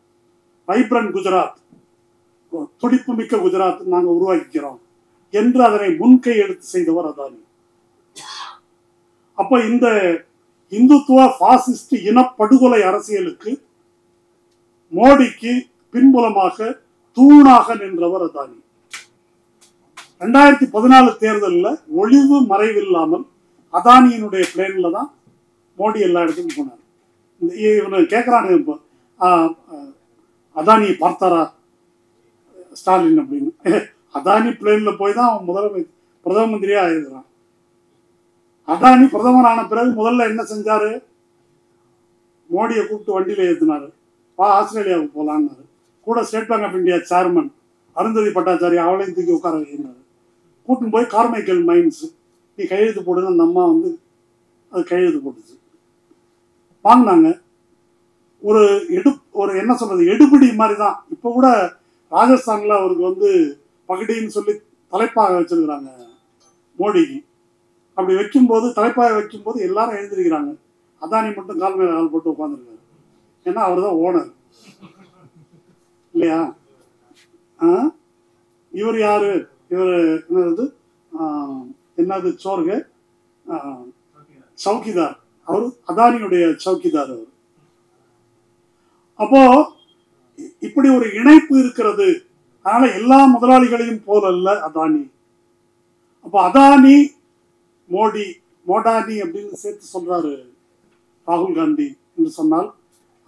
வைப்ரண்ட் குஜராத், துடிப்பு மிக்க குஜராத் நாங்க உருவாக்கிக்கிறோம் என்று அதனை முன்கை எடுத்து செய்தவர் அதானி. அப்ப இந்த இந்துத்துவ பாசிஸ்ட் இனப்படுகொலை அரசியலுக்கு மோடிக்கு பின்புலமாக தூணாக நின்றவர் அதானி. 2014 தேர்தலில் ஒளிவு மறைவில்லாமல் அதானியினுடைய பிளேன்ல தான் மோடி எல்லா இடத்துக்கும் போனார். இவனை கேட்கிறானு, இப்போ அதானியை பார்த்தாரா ஸ்டாலின் அப்படின்னு. அதானி பிளேன்ல போய் தான் அவன் பிரதம மந்திரியா ஆயிருக்கிறான். அதானி பிரதமர் ஆன பிறகு முதல்ல என்ன செஞ்சாரு, மோடியை கூப்பிட்டு வண்டியில ஏற்றினாரு, வா ஆஸ்திரேலியாவுக்கு போலான்னாரு. கூட State Bank of India chairman Arundhati Bhattacharya அவளையும் தூக்கி உட்கார வைக்கிறாரு. கூட்டின்னு போய் கார்மைக்கல் மைன்ஸ் நீ கையெழுத்து போடுன்னு அந்த அம்மா வந்து அது கையெழுத்து போட்டுச்சு. வாங்கினாங்க. ஒரு என்ன சொல்றது, எடுபிடி மாதிரி தான். இப்போ கூட ராஜஸ்தான்ல அவருக்கு வந்து பகடின்னு சொல்லி தலைப்பாக வச்சிருக்கிறாங்க மோடிக்கு. அப்படி வைக்கும்போது, தலைப்பாக வைக்கும்போது எல்லாரும் எழுந்திருக்கிறாங்க, அதானி மட்டும் கால் மேல கால் போட்டு உட்காந்துருக்காரு. ஏன்னா அவர் தான் ஓனர் இல்லையா? இவர் யாரு, இவர் என்னது சோர்க சௌக்கிதார், அவர் அதானியுடைய சௌக்கிதார் அவர். அப்போ இப்படி ஒரு இணைப்பு இருக்கிறது. அதனால எல்லா முதலாளிகளையும் போல அல்ல அதானி. அப்போ அதானி மோடானி அப்படின்னு சேர்த்து சொல்றாரு ராகுல் காந்தி என்று சொன்னால்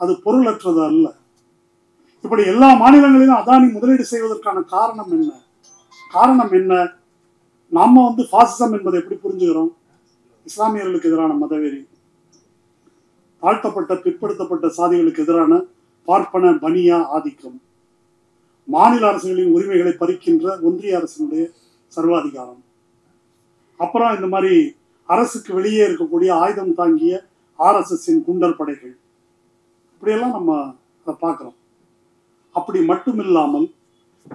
அது பொருளற்றது அல்ல. இப்படி எல்லா மாநிலங்களிலும் அதானி முதலீடு செய்வதற்கான காரணம் என்ன? நாம வந்து பாசிசம் என்பதை எப்படி புரிஞ்சுக்கிறோம்? இஸ்லாமியர்களுக்கு எதிரான மதவெறி, தாழ்த்தப்பட்ட பிற்படுத்தப்பட்ட சாதிகளுக்கு எதிரான பார்ப்பன பனியா ஆதிக்கம், மாநில அரசுகளின் உரிமைகளை பறிக்கின்ற ஒன்றிய அரசினுடைய சர்வாதிகாரம், அப்புறம் இந்த மாதிரி அரசுக்கு வெளியே இருக்கக்கூடிய ஆயுதம் தாங்கிய RSSின் குண்டர் படைகள், இப்படியெல்லாம் நம்ம அதை பார்க்கிறோம். அப்படி மட்டும் இல்லாமல்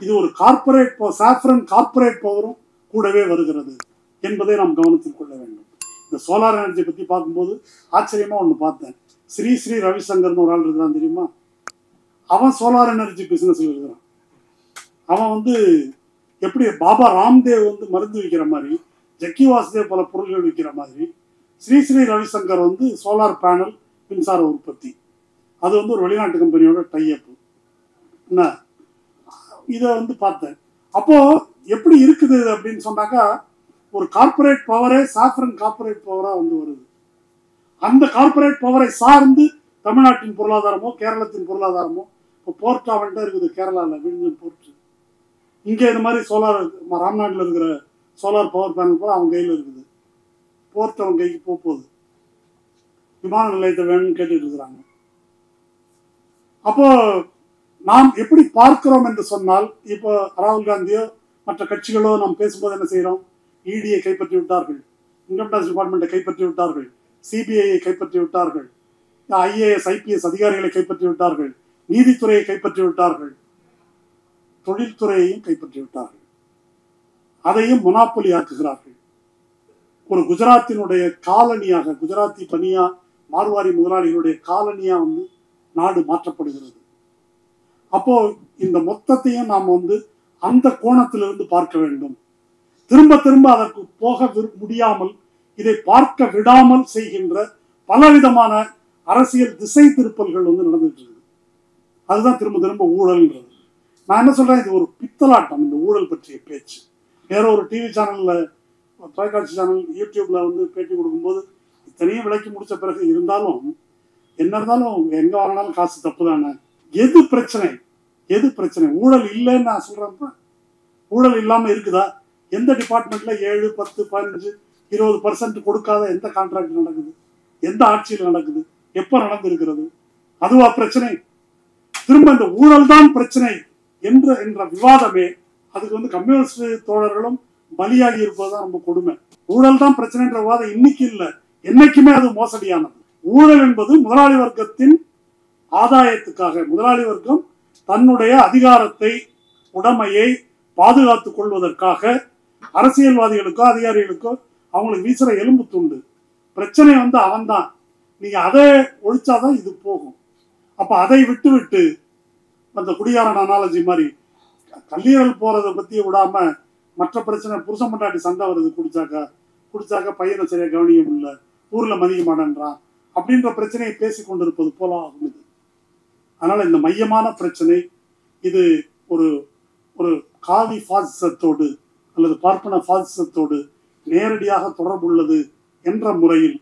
இது ஒரு கார்பரேட் சாஃப்ரன் கார்பரேட் பவரும் கூடவே வருகிறது என்பதை நாம் கவனத்தில் கொள்ள வேண்டும். இந்த சோலார் எனர்ஜி பத்தி பார்க்கும்போது ஆச்சரியமா ஒன்று பார்த்தேன். ஸ்ரீ ரவிசங்கர்னு ஒரு ஆள் இருக்கிறான் தெரியுமா? அவன் சோலார் எனர்ஜி பிசினஸ்ல இருக்கிறான். அவன் வந்து எப்படி பாபா ராம்தேவ் வந்து மருந்து விற்கிற மாதிரி, ஜக்கி வாசுதேவ் பல பொருள்கள் விற்கிற மாதிரி, ஸ்ரீ ரவிசங்கர் வந்து சோலார் பேனல் மின்சார உற்பத்தி, அது வந்து ஒரு வெளிநாட்டு கம்பெனியோட டைஅப். என்ன இதை வந்து பார்த்தேன். அப்போ எப்படி இருக்குது அப்படின்னு சொன்னாக்கா, ஒரு கார்பரேட் பவரே சாஃப்ரன் கார்பரேட் பவரா வந்து வருது. அந்த கார்பரேட் பவரை சார்ந்து தமிழ்நாட்டின் பொருளாதாரமோ கேரளத்தின் பொருளாதாரமோ, இப்போ போர்ட் அவன்கிட்ட இருக்குது கேரளாவில், விழுந்தன் போர்ட். இங்கே இந்த மாதிரி சோலார் ராம்நாட்டில் இருக்கிற சோலார் பவர் பேனல் கூட அவன் கையில் இருக்குது. போர்ட் அவன் கைக்கு போகுது. விமான நிலையத்தை வேணும்னு கேட்டுட்டு இருக்கிறாங்க. அப்போ நாம் எப்படி பார்க்கிறோம் என்று சொன்னால், இப்போ ராகுல் காந்தியோ மற்ற கட்சிகளோ நாம் பேசும்போது என்ன செய்யறோம்? இடியை கைப்பற்றி விட்டார்கள், இன்கம் டாக்ஸ் டிபார்ட்மெண்ட்டை கைப்பற்றி விட்டார்கள், சிபிஐயை கைப்பற்றி விட்டார்கள், IAS IPS அதிகாரிகளை கைப்பற்றி விட்டார்கள், நீதித்துறையை கைப்பற்றி விட்டார்கள், தொழில்துறையையும் கைப்பற்றி விட்டார்கள், அதையும் மொனாப்பொலி ஆக்குகிறார்கள். ஒரு குஜராத்தினுடைய காலனியாக, குஜராத்தி பனியா மார்வாரி முதலாளிகளுடைய காலனியா வந்து நாடு மாற்றப்படுகிறது. அப்போ இந்த மொத்தத்தையும் நாம் வந்து அந்த கோணத்திலிருந்து பார்க்க வேண்டும். திரும்ப திரும்ப அதற்கு போக முடியாமல், இதை பார்க்க விடாமல் செய்கின்ற பலவிதமான அரசியல் திசை திருப்பல்கள் வந்து நடந்துட்டு இருக்கு. அதுதான் திரும்ப திரும்ப ஊழல்ன்றது. நான் என்ன சொல்றேன், இது ஒரு பித்தலாட்டம். இந்த ஊழல் பற்றிய பேச்சு வேற ஒரு டிவி சேனல்ல, தொலைக்காட்சி சேனல், யூடியூப்ல வந்து பேட்டி கொடுக்கும்போது இத்தனையும் விளக்கி முடிச்ச பிறகு இருந்தாலும் என்ன இருந்தாலும் எங்க வாங்கினாலும் காசு தப்பு தானே. எது பிரச்சனை? ஊழல் இல்லைன்னு நான் சொல்றேன். ஊழல் இல்லாம இருக்குதா? எந்த டிபார்ட்மெண்ட்ல 7, 10, 15, 20% கொடுக்காத எந்த கான்ட்ராக்ட் நடக்குது? எந்த ஆட்சியில் நடக்குது? எப்ப நடந்திருக்கிறது? அதுவா பிரச்சனை? திரும்ப இந்த ஊழல் தான் பிரச்சனை என்ற விவாதமே அதுக்கு வந்து கம்யூனிஸ்ட் தோழர்களும் பலியாகி இருப்பதுதான் ரொம்ப கொடுமை. ஊழல் தான் பிரச்சனைன்ற வாதம் இன்னைக்கு இல்லை, என்னைக்குமே அது மோசடியானது. ஊழல் என்பது முதலாளி வர்க்கத்தின் ஆதாயத்துக்காக, முதலாளி வர்க்கம் தன்னுடைய அதிகாரத்தை உடைமையை பாதுகாத்துக் கொள்வதற்காக அரசியல்வாதிகளுக்கோ அதிகாரிகளுக்கோ அவங்களுக்கு வீசுற எலும்பு துண்டு. பிரச்சனை வந்து அவன்தான். நீங்க அதை ஒழிச்சாதான் இது போகும். அப்ப அதை விட்டு அந்த குடியாரன் அனாலஜி மாதிரி கல்லீரல் போறதை பத்தி விடாம மற்ற பிரச்சனை, புருஷன் பொண்டாட்டி சண்டை வருது, குடிச்சாக்க பையனை சரியா கவனிக்க இல்லை, ஊர்ல மதிக்க மாட்டேன்றான் அப்படின்ற பிரச்சனையை பேசி கொண்டிருப்பது போல ஆகும் இது. அதனால இந்த மையமான பிரச்சனை இது ஒரு ஒரு காவி பாசிசத்தோடு அல்லது பார்ப்பன பாசிசத்தோடு நேரடியாக தொடர்புள்ளது என்ற முறையில்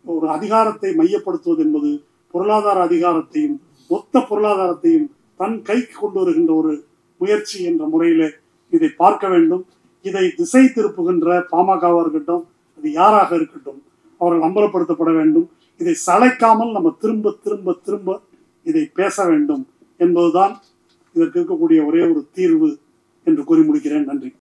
ஒரு அதிகாரத்தை மையப்படுத்துவது என்பது பொருளாதார அதிகாரத்தையும் மொத்த பொருளாதாரத்தையும் தன் கைக்கு கொண்டு வருகின்ற ஒரு முயற்சி என்ற முறையிலே இதை பார்க்க வேண்டும். இதை திசை திருப்புகின்ற பாமகவாக இருக்கட்டும், அது யாராக இருக்கட்டும், அவர்கள் அம்பலப்படுத்தப்பட வேண்டும். இதை சளைக்காமல் நம்ம திரும்ப திரும்ப திரும்ப இதை பேச வேண்டும் என்பதுதான் இதற்கு இருக்கக்கூடிய ஒரே ஒரு தீர்வு என்று கூறி முடிக்கிறேன். நன்றி.